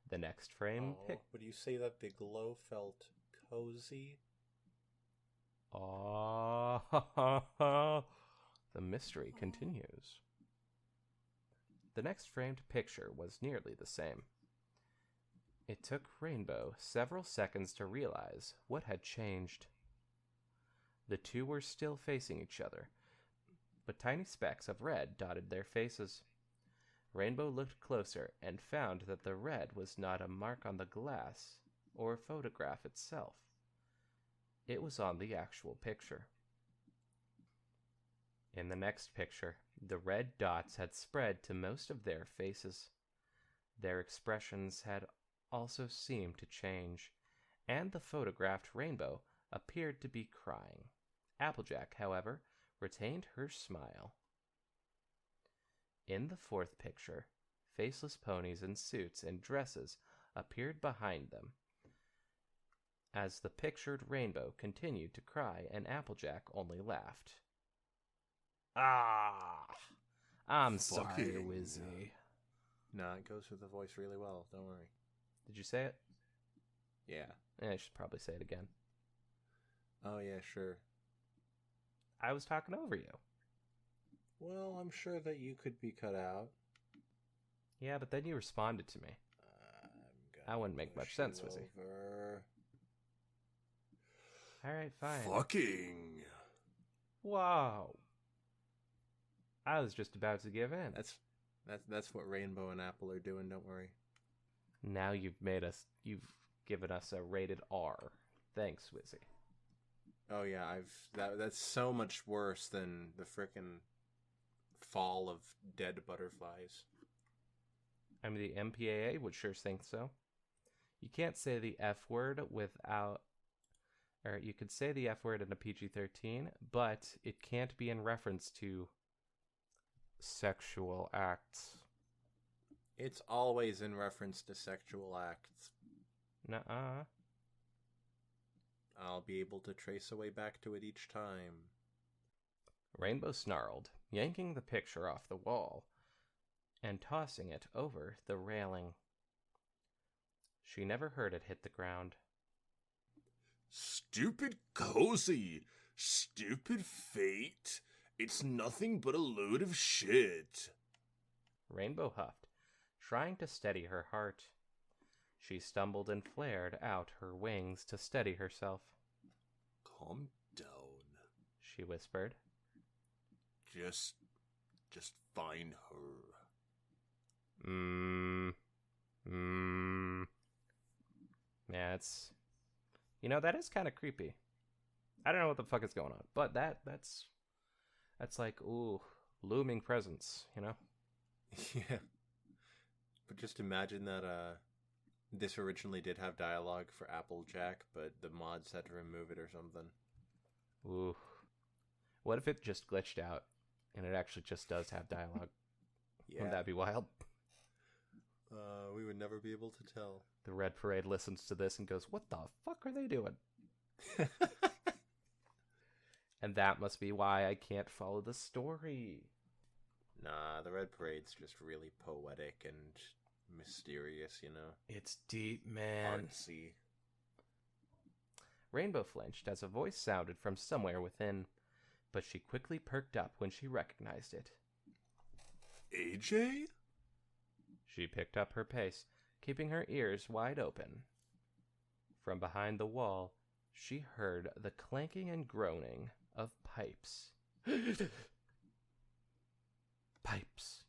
The next frame Would you say that the glow felt cozy? The mystery continues. The next framed picture was nearly the same. It took Rainbow several seconds to realize what had changed. The two were still facing each other, but tiny specks of red dotted their faces. Rainbow looked closer and found that the red was not a mark on the glass or photograph itself. It was on the actual picture. In the next picture, the red dots had spread to most of their faces. Their expressions had also seemed to change, and the photographed Rainbow appeared to be crying. Applejack, however, retained her smile. In the fourth picture, faceless ponies in suits and dresses appeared behind them, as the pictured Rainbow continued to cry and Applejack only laughed. I'm sorry, Wizzy. Nah, it goes with the voice really well. Don't worry. Did you say it? Yeah. I should probably say it again. Oh, yeah, sure. I was talking over you. Well, I'm sure that you could be cut out. Yeah, but then you responded to me. That wouldn't make much sense, Wizzy. Alright, fine. Fucking. Wow. I was just about to give in. That's what Rainbow and Apple are doing, don't worry. Now you've given us a rated R. Thanks, Wizzy. Oh yeah, that's so much worse than the frickin' fall of dead butterflies. I mean, the MPAA would sure think so. You can't say the F word without... Or you could say the F word in a PG-13, but it can't be in reference to sexual acts. It's always in reference to sexual acts. Nuh-uh. I'll be able to trace a way back to it each time. Rainbow snarled, yanking the picture off the wall and tossing it over the railing. She never heard it hit the ground. Stupid cozy! Stupid fate! It's nothing but a load of shit! Rainbow huffed, trying to steady her heart. She stumbled and flared out her wings to steady herself. Calm down, she whispered. Just find her. Yeah, it's... You know, that is kind of creepy. I don't know what the fuck is going on, but that's like, ooh, looming presence, you know? Yeah. But just imagine that this originally did have dialogue for Applejack, but the mods had to remove it or something. Ooh. What if it just glitched out and it actually just does have dialogue? Yeah. Wouldn't that be wild? We would never be able to tell. The Red Parade listens to this and goes, what the fuck are they doing? And that must be why I can't follow the story. Nah, the Red Parade's just really poetic and mysterious, you know? It's deep, man. Artsy. Rainbow flinched as a voice sounded from somewhere within, but she quickly perked up when she recognized it. AJ? She picked up her pace, keeping her ears wide open. From behind the wall, she heard the clanking and groaning of pipes. Pipes.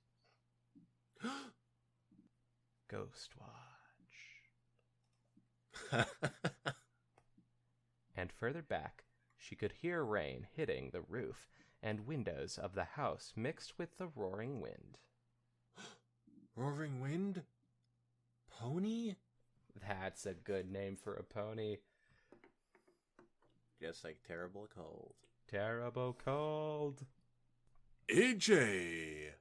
Ghost Watch. And further back, she could hear rain hitting the roof and windows of the house mixed with the roaring wind. Roaring wind? Pony? That's a good name for a pony. Just like terrible cold. Terrible cold. AJ!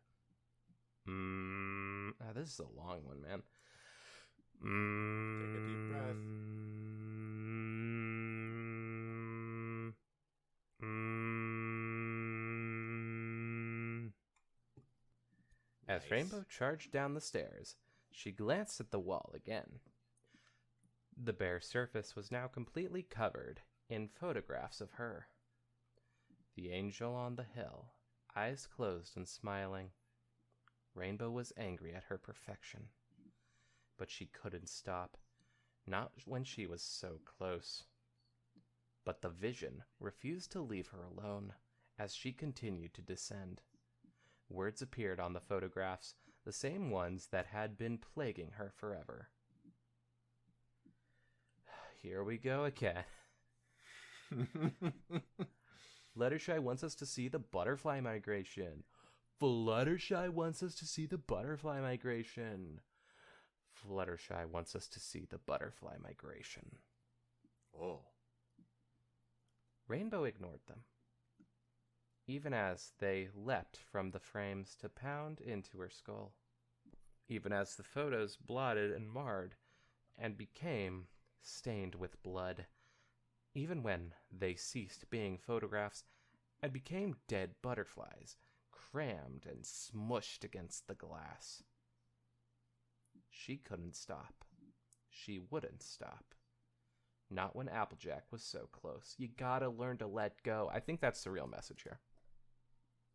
This is a long one, man. Take a deep breath. As Nice. Rainbow charged down the stairs, she glanced at the wall again. The bare surface was now completely covered in photographs of her. The angel on the hill, eyes closed and smiling. Rainbow was angry at her perfection, but she couldn't stop, not when she was so close. But the vision refused to leave her alone as she continued to descend. Words appeared on the photographs, the same ones that had been plaguing her forever. Here we go again. Fluttershy wants us to see the butterfly migration. Fluttershy wants us to see the butterfly migration. Fluttershy wants us to see the butterfly migration. Oh. Rainbow ignored them, even as they leapt from the frames to pound into her skull, even as the photos blotted and marred and became stained with blood, even when they ceased being photographs and became dead butterflies, crammed and smushed against the glass. She couldn't stop. She wouldn't stop. Not when Applejack was so close. You gotta learn to let go. I think that's the real message here.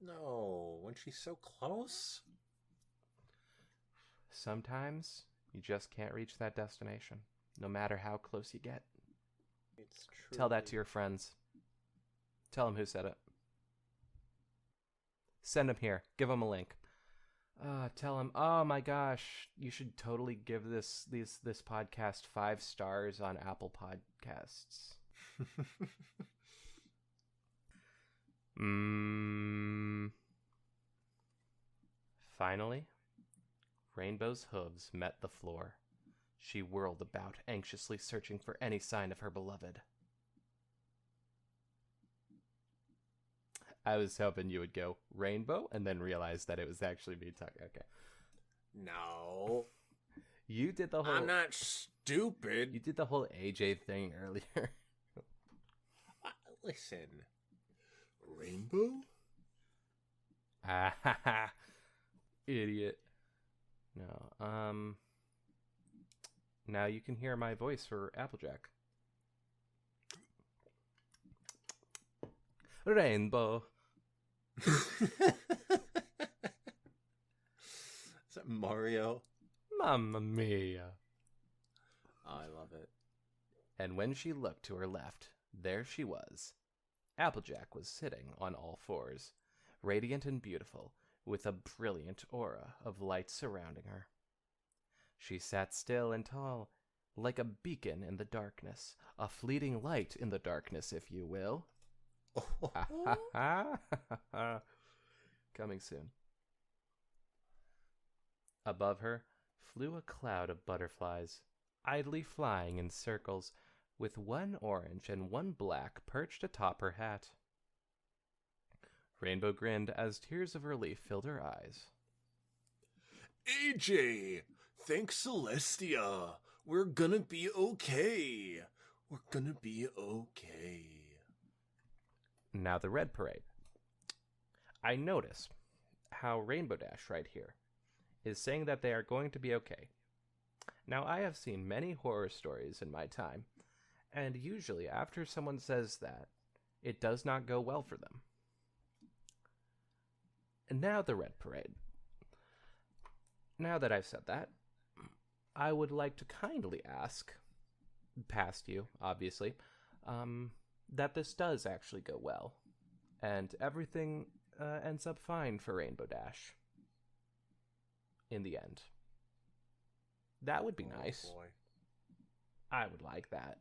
No, when she's so close? Sometimes you just can't reach that destination, no matter how close you get. It's true. Tell that to your friends. Tell them who said it. Send them here. Give them a link. Tell them, oh my gosh, you should totally give this podcast 5 stars on Apple Podcasts. Finally, Rainbow's hooves met the floor. She whirled about, anxiously searching for any sign of her beloved. I was hoping you would go Rainbow and then realize that it was actually me talking. Okay. No. You did the whole... I'm not stupid. You did the whole AJ thing earlier. Listen. Rainbow? Ah, ha, ha. Idiot. No, now you can hear my voice for Applejack. Rainbow. Is that Mario? Mamma mia. Oh, I love it. And when she looked to her left, there she was. Applejack was sitting on all fours, radiant and beautiful, with a brilliant aura of light surrounding her. She sat still and tall, like a beacon in the darkness, a fleeting light in the darkness, if you will. Coming soon. Above her flew a cloud of butterflies, idly flying in circles, with one orange and one black perched atop her hat. Rainbow grinned as tears of relief filled her eyes. AJ! Thanks, Celestia! We're gonna be okay! We're gonna be okay. Now the red parade. I notice how Rainbow Dash right here is saying that they are going to be okay. Now I have seen many horror stories in my time, And usually, after someone says that, it does not go well for them. And now the Red Parade. Now that I've said that, I would like to kindly ask, past you, obviously, that this does actually go well, and everything ends up fine for Rainbow Dash in the end. That would be nice. Boy. I would like that.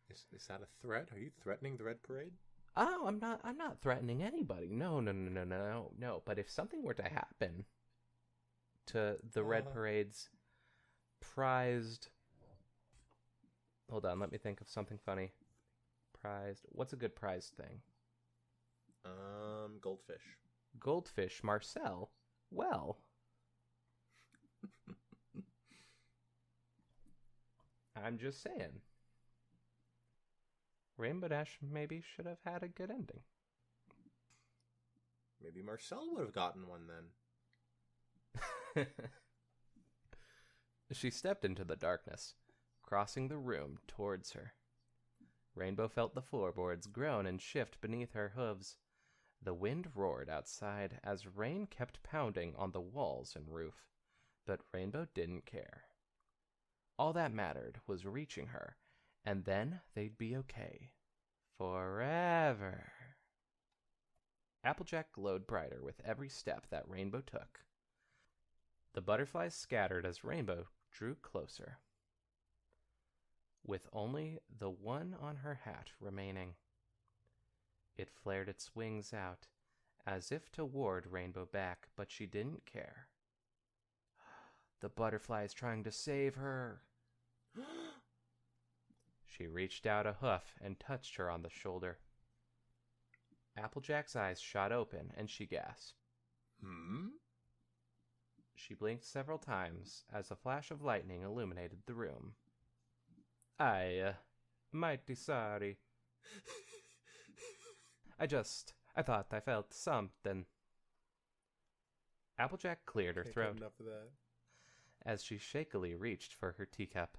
Is that a threat? Are you threatening the Red Parade? Oh, I'm not threatening anybody. No. But if something were to happen to the Red Parade's prized... Hold on, let me think of something funny. Prized... What's a good prized thing? Goldfish. Goldfish, Marcel. Well... I'm just saying. Rainbow Dash maybe should have had a good ending. Maybe Marcel would have gotten one then. She stepped into the darkness, crossing the room towards her. Rainbow felt the floorboards groan and shift beneath her hooves. The wind roared outside as rain kept pounding on the walls and roof, but Rainbow didn't care. All that mattered was reaching her, and then they'd be okay. Forever. Applejack glowed brighter with every step that Rainbow took. The butterflies scattered as Rainbow drew closer, with only the one on her hat remaining. It flared its wings out, as if to ward Rainbow back, but she didn't care. The butterfly's trying to save her. She reached out a hoof and touched her on the shoulder. Applejack's eyes shot open, and she gasped. She blinked several times as a flash of lightning illuminated the room. Mighty sorry. I thought I felt something. Applejack cleared her throat Enough of that. as she shakily reached for her teacup.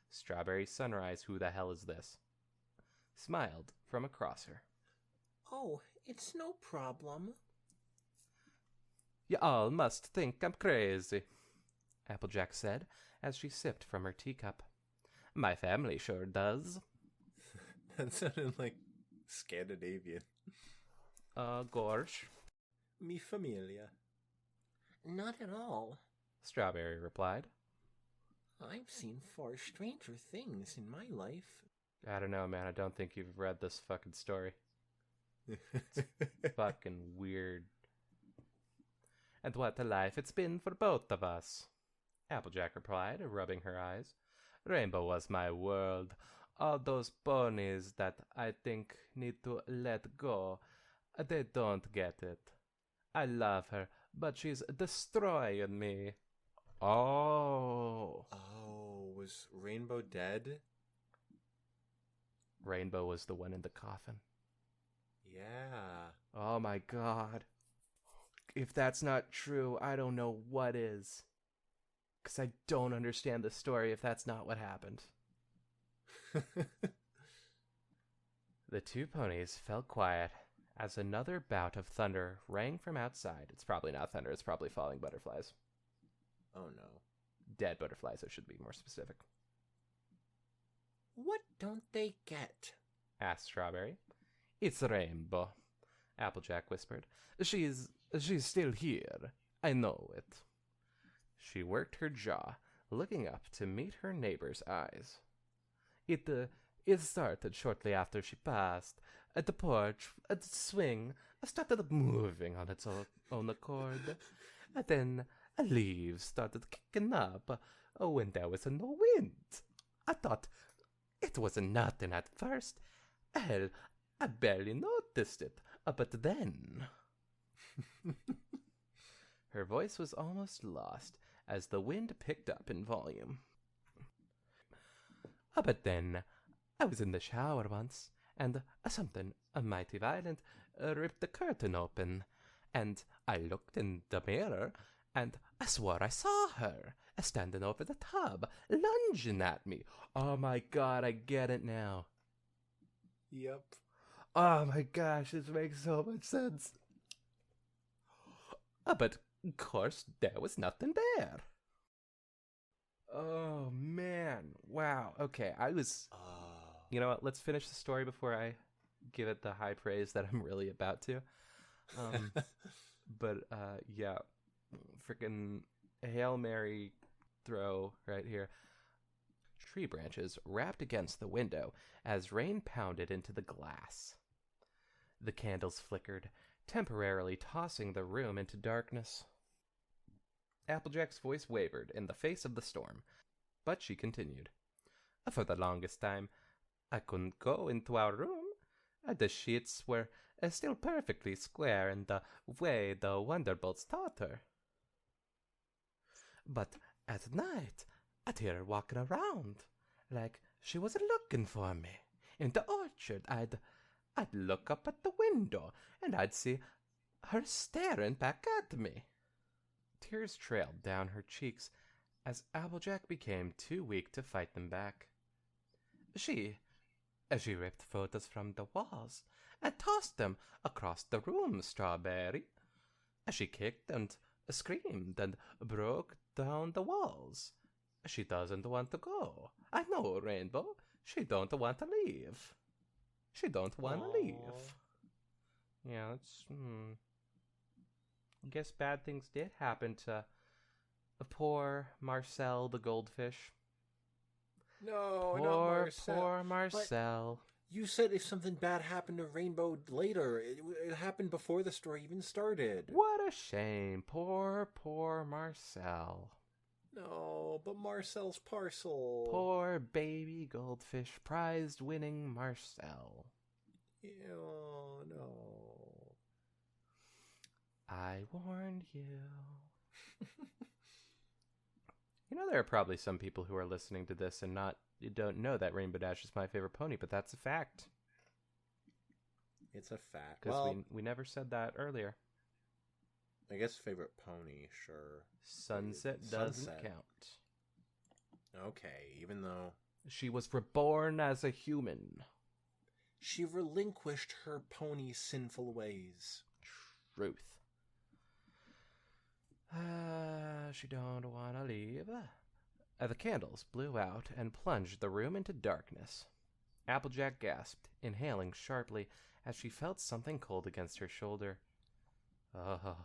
Strawberry Sunrise, who the hell is this? Smiled from across her. Oh, it's no problem. You all must think I'm crazy, Applejack said as she sipped from her teacup. My family sure does. That sounded like Scandinavian. Gorge, Mi familia. Not at all. Strawberry replied. I've seen far stranger things in my life. I don't know, man. I don't think you've read this fucking story. Fucking weird. And what a life it's been for both of us, Applejack replied, rubbing her eyes. Rainbow was my world. All those ponies that I think need to let go, they don't get it. I love her, but she's destroying me. Oh. Oh, was Rainbow dead? Rainbow was the one in the coffin. Yeah. Oh my god. If that's not true, I don't know what is. 'Cause I don't understand the story if that's not what happened. The two ponies fell quiet as another bout of thunder rang from outside. It's probably not thunder, it's probably falling butterflies. Oh no. Dead butterflies, I should be more specific. What don't they get? Asked Strawberry. It's Rainbow, Applejack whispered. She's still here. I know it. She worked her jaw, looking up to meet her neighbor's eyes. It started shortly after she passed. The porch, the swing, started moving on its own accord. Then leaves started kicking up when there was no wind. I thought it was nothing at first. Hell, I barely noticed it. But then... Her voice was almost lost as the wind picked up in volume. But then, I was in the shower once, and something mighty violent ripped the curtain open, and I looked in the mirror, And I swore I saw her, standing over the tub, lunging at me. Oh my god, I get it now. Yep. Oh my gosh, this makes so much sense. But, of course, there was nothing there. Oh, man. Wow. Okay, You know what? Let's finish the story before I give it the high praise that I'm really about to. Yeah. Freaking Hail Mary throw right here. Tree branches rapped against the window as rain pounded into the glass. The candles flickered, temporarily tossing the room into darkness. Applejack's voice wavered in the face of the storm, but she continued. For the longest time, I couldn't go into our room. The sheets were still perfectly square in the way the Wonderbolts taught her. But at night, I'd hear her walking around, like she was looking for me. In the orchard, I'd look up at the window, and I'd see her staring back at me. Tears trailed down her cheeks as Applejack became too weak to fight them back. She ripped photos from the walls and tossed them across the room, Strawberry. She kicked and screamed and broke down the walls. She doesn't want to go. I know, Rainbow. She don't want to leave. She don't want to leave. Yeah, that's... I guess bad things did happen to poor Marcel the goldfish. No, not Marcel. Poor Marcel. But you said if something bad happened to Rainbow later. It happened before the story even started. What a shame. Poor Marcel. No, but Marcel's parcel. Poor baby goldfish prized winning Marcel. Oh, no. I warned you. You know, there are probably some people who are listening to this and don't know that Rainbow Dash is my favorite pony, but that's a fact. It's a fact. Because we never said that earlier. I guess favorite pony, sure. Sunset doesn't count. Okay, even though... She was reborn as a human. She relinquished her pony's sinful ways. Truth. She don't want to leave. The candles blew out and plunged the room into darkness. Applejack gasped, inhaling sharply as she felt something cold against her shoulder. Oh,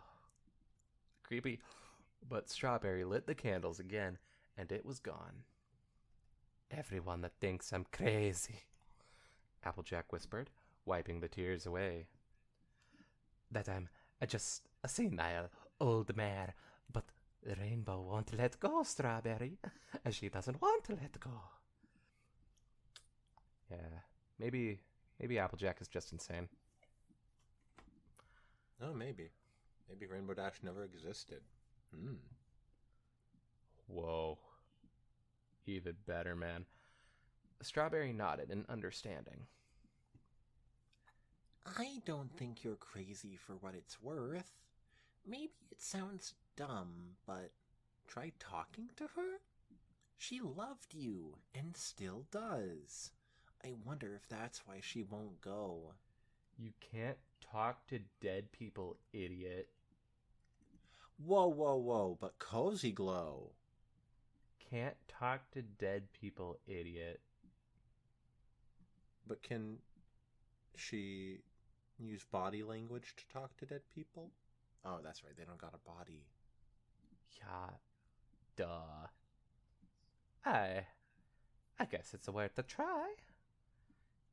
creepy. But Strawberry lit the candles again, and it was gone. Everyone that thinks I'm crazy, Applejack whispered, wiping the tears away. That I'm just a senile old mare, but Rainbow won't let go, Strawberry. She doesn't want to let go. Yeah, maybe Applejack is just insane. Oh, maybe. Maybe Rainbow Dash never existed. Whoa. Even better, man. Strawberry nodded in understanding. I don't think you're crazy for what it's worth. Maybe it sounds dumb, but try talking to her? She loved you, and still does. I wonder if that's why she won't go. You can't talk to dead people, idiot. Whoa, but Cozy Glow. Can't talk to dead people, idiot. But can she use body language to talk to dead people? Oh, that's right, they don't got a body. Yeah, duh. I guess it's worth a try.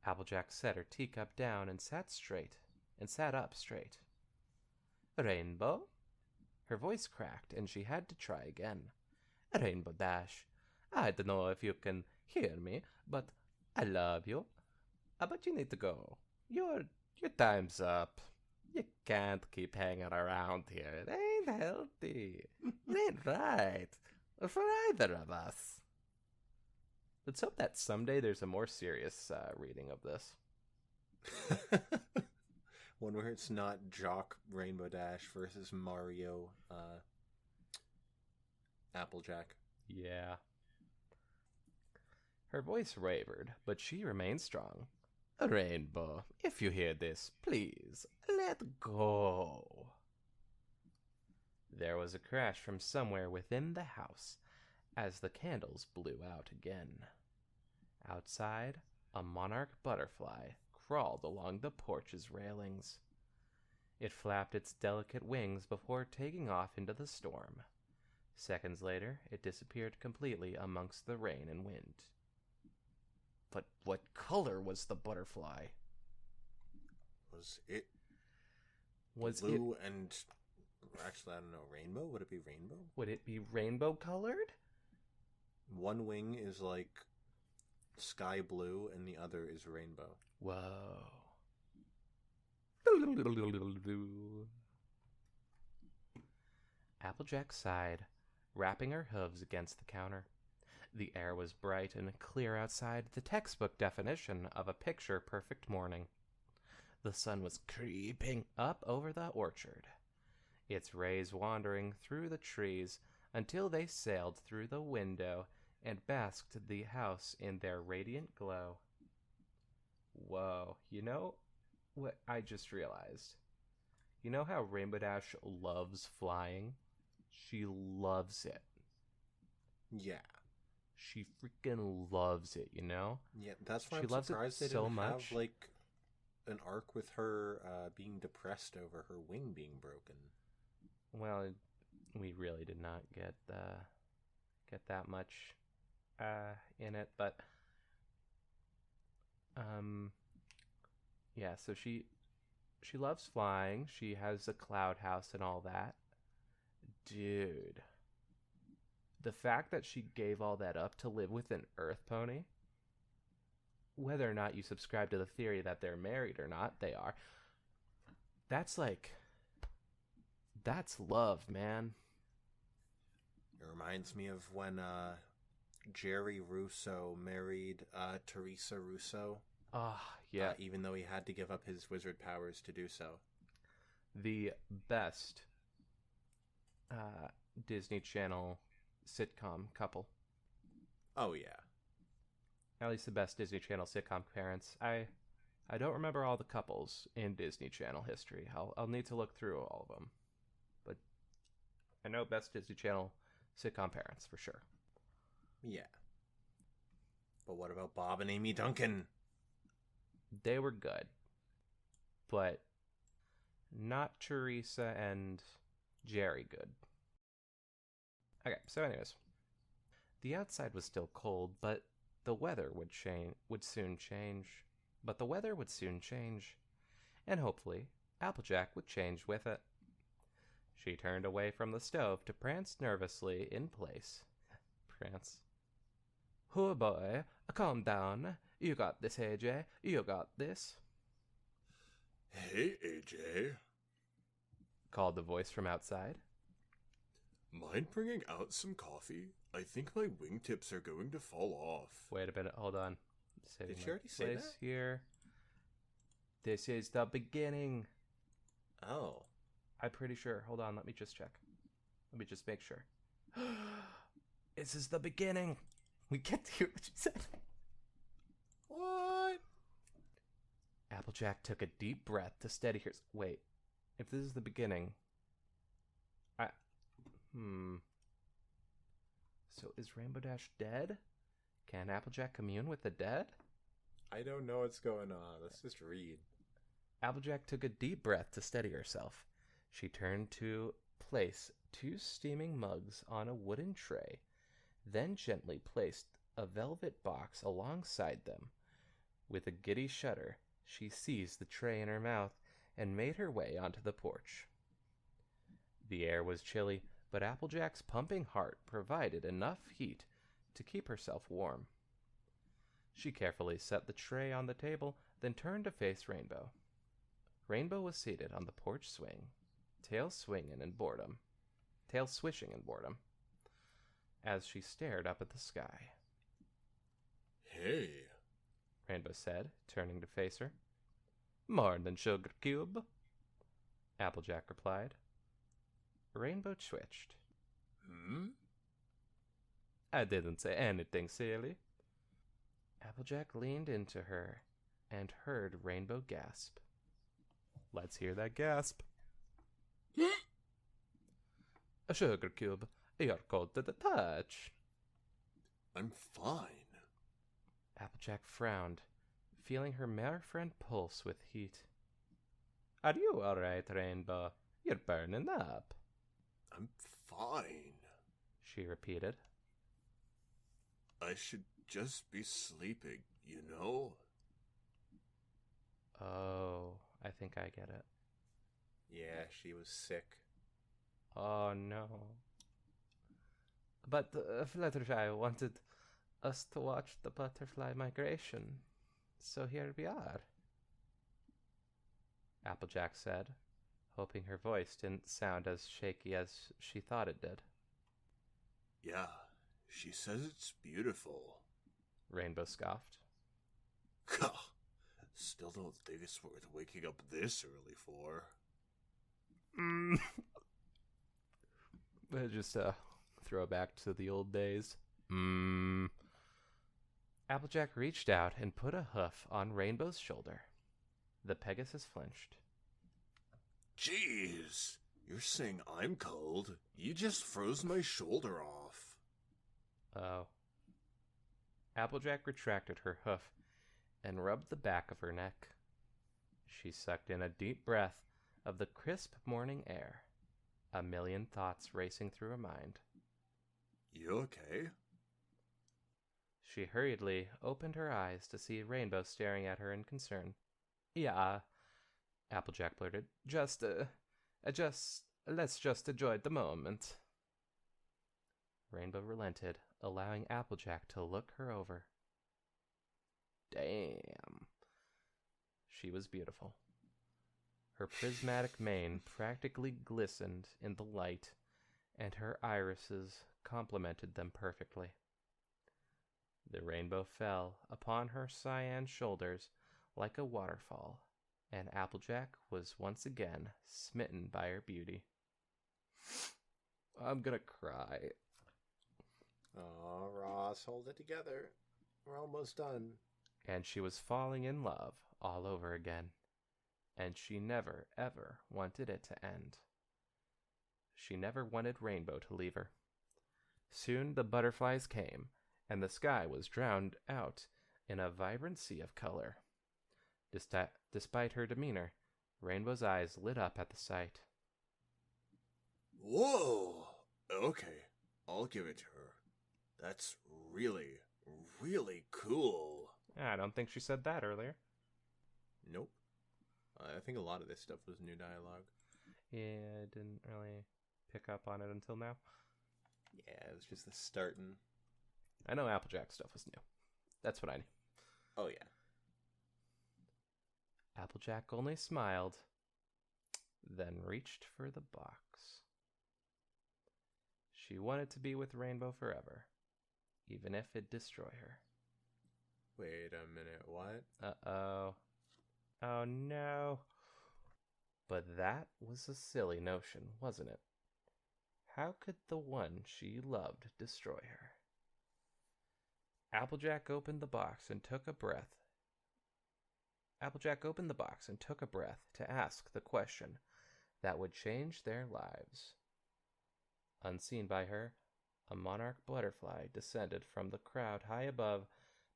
Applejack set her teacup down and sat up straight. Rainbow? Her voice cracked, and she had to try again. Rainbow Dash, I don't know if you can hear me, but I love you. But you need to go. Your time's up. You can't keep hanging around here. It ain't healthy. It ain't right. For either of us. Let's hope that someday there's a more serious reading of this. One where it's not Jock Rainbow Dash versus Mario Applejack. Yeah. Her voice wavered, but she remained strong. Rainbow, if you hear this, please, let go. There was a crash from somewhere within the house as the candles blew out again. Outside, a monarch butterfly crawled along the porch's railings. It flapped its delicate wings before taking off into the storm. Seconds later, it disappeared completely amongst the rain and wind. But what color was the butterfly? Was it Was blue and... Actually, I don't know. Rainbow? Would it be rainbow? Would it be rainbow colored? One wing is like sky blue and the other is rainbow. Whoa. Applejack sighed, rapping her hooves against the counter. The air was bright and clear outside, the textbook definition of a picture-perfect morning. The sun was creeping up over the orchard, its rays wandering through the trees until they sailed through the window and basked the house in their radiant glow. Whoa, you know what I just realized? You know how Rainbow Dash loves flying? She loves it. Yeah. She freaking loves it, you know? Yeah, that's why She I'm loves it surprised they so didn't much. have, like, an arc with her being depressed over her wing being broken. Well, we really did not get that much in it, but yeah, so she loves flying. She has a cloud house and all that. Dude, the fact that she gave all that up to live with an earth pony, whether or not you subscribe to the theory that they're married or not, they are. That's love, man. It reminds me of when Jerry Russo married Teresa Russo. Ah, yeah. Even though he had to give up his wizard powers to do so. The best Disney Channel sitcom couple. Oh, yeah. At least the best Disney Channel sitcom parents. I don't remember all the couples in Disney Channel history. I'll need to look through all of them. But I know best Disney Channel sitcom parents for sure. Yeah. But what about Bob and Amy Duncan? They were good. But not Teresa and Jerry good. Okay, so anyways. The outside was still cold, but the weather would soon change. But the weather would soon change. And hopefully, Applejack would change with it. She turned away from the stove to prance nervously in place. Prance. Oh boy, calm down. You got this, AJ. You got this. Hey, AJ. Called the voice from outside. Mind bringing out some coffee? I think my wingtips are going to fall off. Wait a minute, hold on. Did she already say that? Here. This is the beginning. Oh. I'm pretty sure. Hold on, let me just check. Let me just make sure. This is the beginning. We get to hear what she said. What? Applejack took a deep breath to steady her... Wait. If this is the beginning... So is Rainbow Dash dead? Can Applejack commune with the dead? I don't know what's going on. Let's just read. Applejack took a deep breath to steady herself. She turned to place 2 steaming mugs on a wooden tray, then gently placed a velvet box alongside them. With a giddy shudder, she seized the tray in her mouth and made her way onto the porch. The air was chilly, but Applejack's pumping heart provided enough heat to keep herself warm. She carefully set the tray on the table, then turned to face Rainbow. Rainbow was seated on the porch swing, tail swishing in boredom, as she stared up at the sky. Hey. Rainbow said, turning to face her. Morning, Sugar Cube, Applejack replied. Rainbow twitched. I didn't say anything silly. Applejack leaned into her and heard Rainbow gasp. Let's hear that gasp. A sugar cube. You're cold to the touch. I'm fine. Applejack frowned, feeling her mare friend pulse with heat. Are you all right, Rainbow? You're burning up. I'm fine. She repeated. I should just be sleeping, you know? Oh, I think I get it. Yeah, she was sick. Oh no. But Fluttershy wanted us to watch the butterfly migration, so here we are. Applejack said, hoping her voice didn't sound as shaky as she thought it did. Yeah, she says it's beautiful. Rainbow scoffed. Still don't think it's worth waking up this early for. Just throw back to the old days. Applejack reached out and put a hoof on Rainbow's shoulder. The Pegasus flinched. Jeez, you're saying I'm cold? You just froze my shoulder off. Oh. Applejack retracted her hoof and rubbed the back of her neck. She sucked in a deep breath of the crisp morning air, a million thoughts racing through her mind. You okay? She hurriedly opened her eyes to see Rainbow staring at her in concern. Yeah, Applejack blurted. Let's just enjoy the moment. Rainbow relented, allowing Applejack to look her over. Damn. She was beautiful. Her prismatic mane practically glistened in the light, and her irises complemented them perfectly. The rainbow fell upon her cyan shoulders like a waterfall, and Applejack was once again smitten by her beauty. I'm gonna cry. Aw, Ross, hold it together. We're almost done. And she was falling in love all over again, and she never, ever wanted it to end. She never wanted Rainbow to leave her. Soon the butterflies came, and the sky was drowned out in a vibrant sea of color. Despite her demeanor, Rainbow's eyes lit up at the sight. Whoa! Okay, I'll give it to her. That's really, really cool. I don't think she said that earlier. Nope. I think a lot of this stuff was new dialogue. Yeah, I didn't really pick up on it until now. Yeah, it was just the starting. I know Applejack stuff was new. That's what I knew. Oh, yeah. Applejack only smiled, then reached for the box. She wanted to be with Rainbow forever, even if it destroy her. Wait a minute, what? Uh-oh. Oh no. But that was a silly notion, wasn't it? How could the one she loved destroy her? Applejack opened the box and took a breath. Applejack opened the box and took a breath to ask the question that would change their lives. Unseen by her, a monarch butterfly descended from the crowd high above,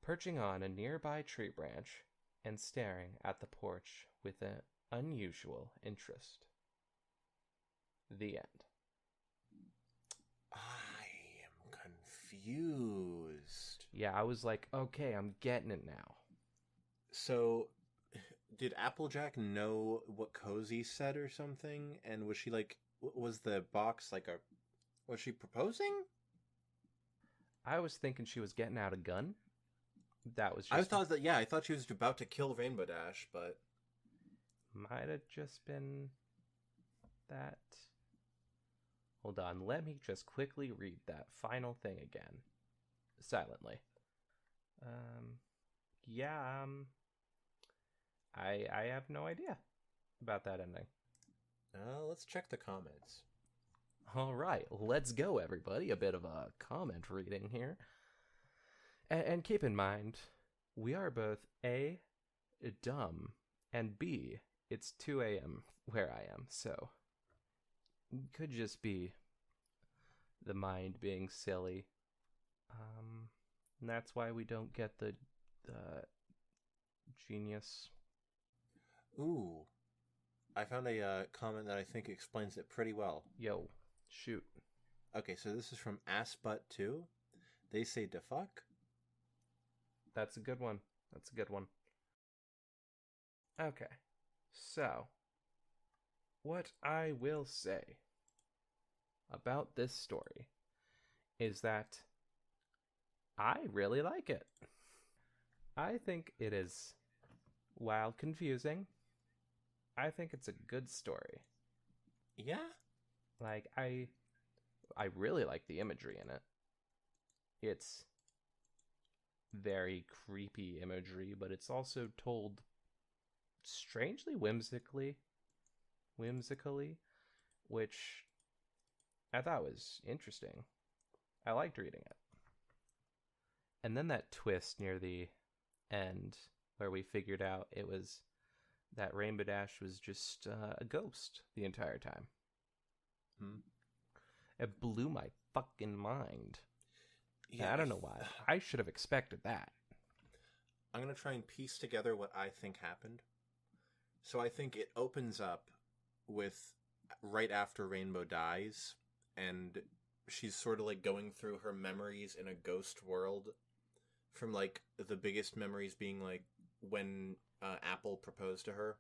perching on a nearby tree branch and staring at the porch with an unusual interest. The end. I am confused. Yeah, I was like, okay, I'm getting it now. So, did Applejack know what Cozy said or something? And was she like, was the box like a, was she proposing? I was thinking she was getting out a gun. That was just... I thought that, yeah, I thought she was about to kill Rainbow Dash, but... Might have just been that. Hold on, let me just quickly read that final thing again. Silently. I have no idea about that ending. Let's check the comments. All right, let's go, everybody. A bit of a comment reading here. And keep in mind, we are both A, dumb, and B, it's 2 a.m. where I am, so it could just be the mind being silly. And that's why we don't get the genius. Ooh, I found a comment that I think explains it pretty well. Yo, shoot. Okay, so this is from AssButt2. They say "da fuck." That's a good one. That's a good one. Okay, so what I will say about this story is that I really like it. I think it is, while confusing, I think it's a good story. Yeah? Like, I really like the imagery in it. It's very creepy imagery, but it's also told strangely whimsically, which I thought was interesting. I liked reading it. And then that twist near the end where we figured out it was that Rainbow Dash was just a ghost the entire time. It blew my fucking mind. Yeah, I don't know why. I should have expected that. I'm going to try and piece together what I think happened. So I think it opens up with right after Rainbow dies, and she's sort of like going through her memories in a ghost world, from like the biggest memories being like when Apple proposed to her.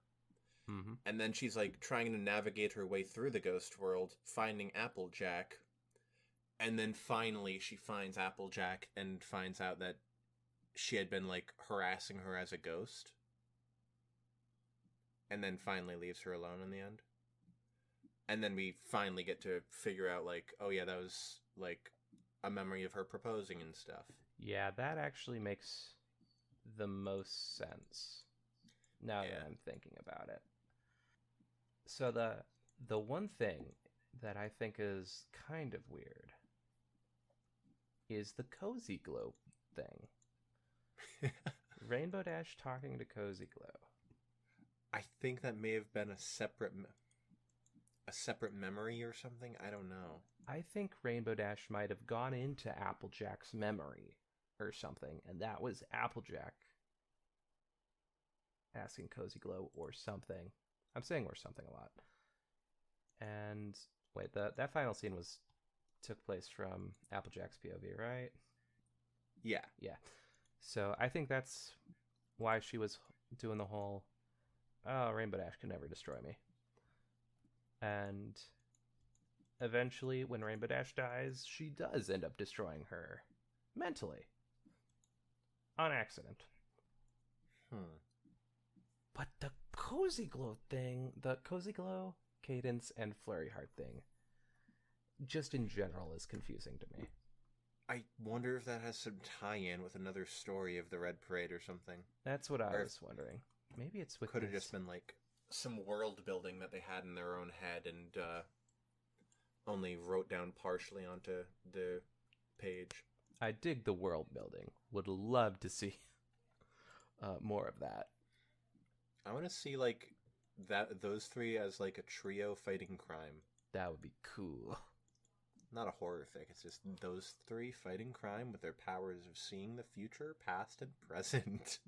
Mm-hmm. And then she's like trying to navigate her way through the ghost world, finding Applejack. And then finally she finds Applejack and finds out that she had been like harassing her as a ghost. And then finally leaves her alone in the end. And then we finally get to figure out like, oh yeah, that was like a memory of her proposing and stuff. Yeah, that actually makes the most sense now that I'm thinking about it. So the one thing that I think is kind of weird is the Cozy Glow thing. Rainbow Dash talking to Cozy Glow. I think that may have been a separate memory or something. I don't know. I think Rainbow Dash might have gone into Applejack's memory or something, and that was Applejack asking Cozy Glow or something. I'm saying or something a lot. And wait, that final scene took place from Applejack's POV, right? Yeah. Yeah. So I think that's why she was doing the whole, oh, Rainbow Dash can never destroy me. And eventually, when Rainbow Dash dies, she does end up destroying her mentally. On accident. But the Cozy Glow thing, the Cozy Glow, Cadence, and Flurry Heart thing, just in general is confusing to me. I wonder if that has some tie-in with another story of the Red Parade or something. That's what I was wondering. Maybe it's with could have just been like some world building that they had in their own head and only wrote down partially onto the page. I dig the world building. Would love to see more of that. I want to see like those three as like a trio fighting crime. That would be cool. Not a horror thing. It's just those three fighting crime with their powers of seeing the future, past, and present.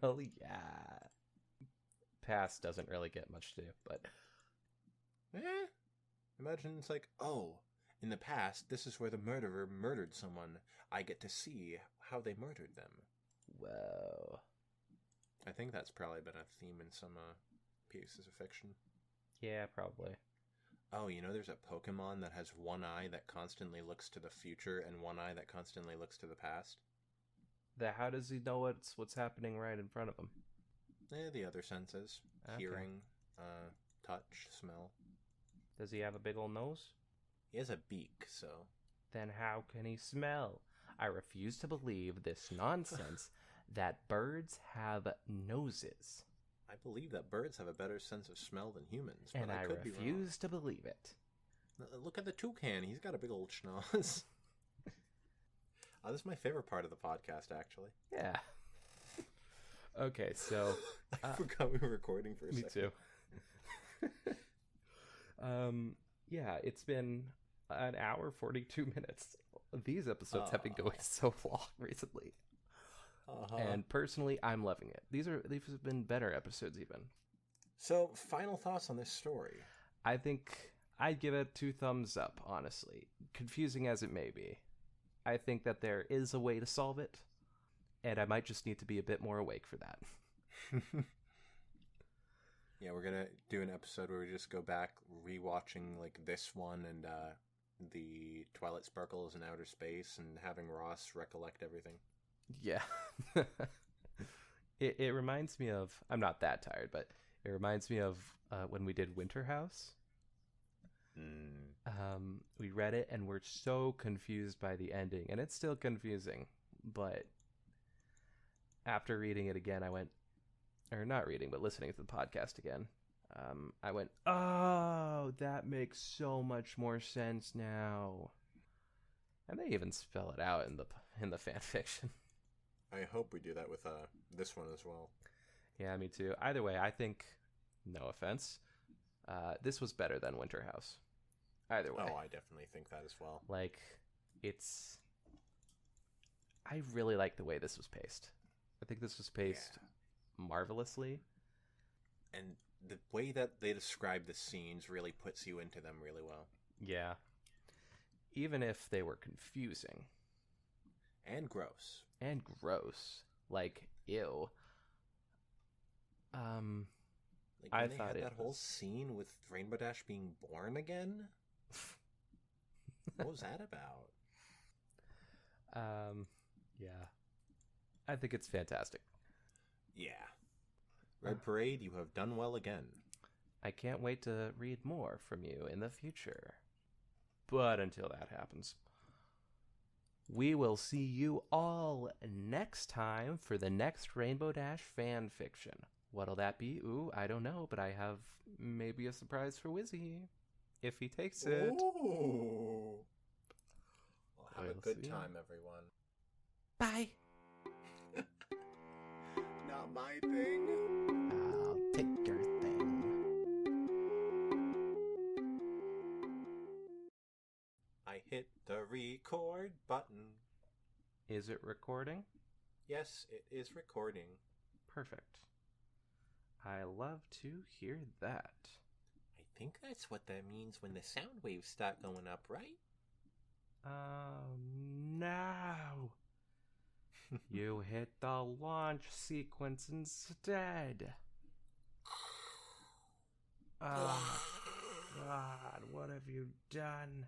Hell yeah. Past doesn't really get much to do, but... Imagine it's like, oh, in the past, this is where the murderer murdered someone. I get to see how they murdered them. Whoa. I think that's probably been a theme in some pieces of fiction. Yeah, probably. Oh, you know there's a Pokemon that has one eye that constantly looks to the future and one eye that constantly looks to the past? How does he know what's happening right in front of him? The other senses. Okay. Hearing, touch, smell. Does he have a big old nose? He has a beak, so... Then how can he smell? I refuse to believe this nonsense that birds have noses. I believe that birds have a better sense of smell than humans, but And I could be wrong. refuse to believe it. Look at the toucan. He's got a big old schnoz. This is my favorite part of the podcast, actually. Yeah. Okay, so... I forgot we were recording for a me second. too. Yeah, it's been an hour, 42 minutes. These episodes have been going so long recently. And personally, I'm loving it. These have been better episodes even. So, final thoughts on this story. I think I'd give it 2 thumbs up, honestly. Confusing as it may be. I think that there is a way to solve it, and I might just need to be a bit more awake for that. Yeah, we're gonna do an episode where we just go back rewatching like this one and the Twilight Sparkles in Outer Space and having Ross recollect everything. Yeah. It reminds me of, I'm not that tired, but it reminds me of when we did Winter House. We read it and we're so confused by the ending, and it's still confusing, but after reading it again, I went, or not reading, but listening to the podcast again, I went, oh, that makes so much more sense now. And they even spell it out in the fan fiction. I hope we do that with this one as well. Yeah, me too. Either way, I think, no offense, this was better than Winter House. Either way. Oh, I definitely think that as well. Like, I really like the way this was paced. I think this was paced marvelously. And the way that they describe the scenes really puts you into them really well. Yeah. Even if they were confusing. And gross. And gross. Like, ew. Like I when they thought had it that whole was... scene with Rainbow Dash being born again? What was that about? Yeah. I think it's fantastic. Yeah. Red Parade, you have done well again. I can't wait to read more from you in the future. But until that happens, we will see you all next time for the next Rainbow Dash fan fiction. What'll that be? Ooh, I don't know, but I have maybe a surprise for Wizzy if he takes it. Ooh. Well, have We'll a good see. time, everyone. Bye. Not my thing. I'll take your thing. I hit the record button. Is it recording? Yes, it is recording. Perfect. I love to hear that. I think that's what that means when the sound waves start going up, right? No. You hit the launch sequence instead. Oh, God, what have you done?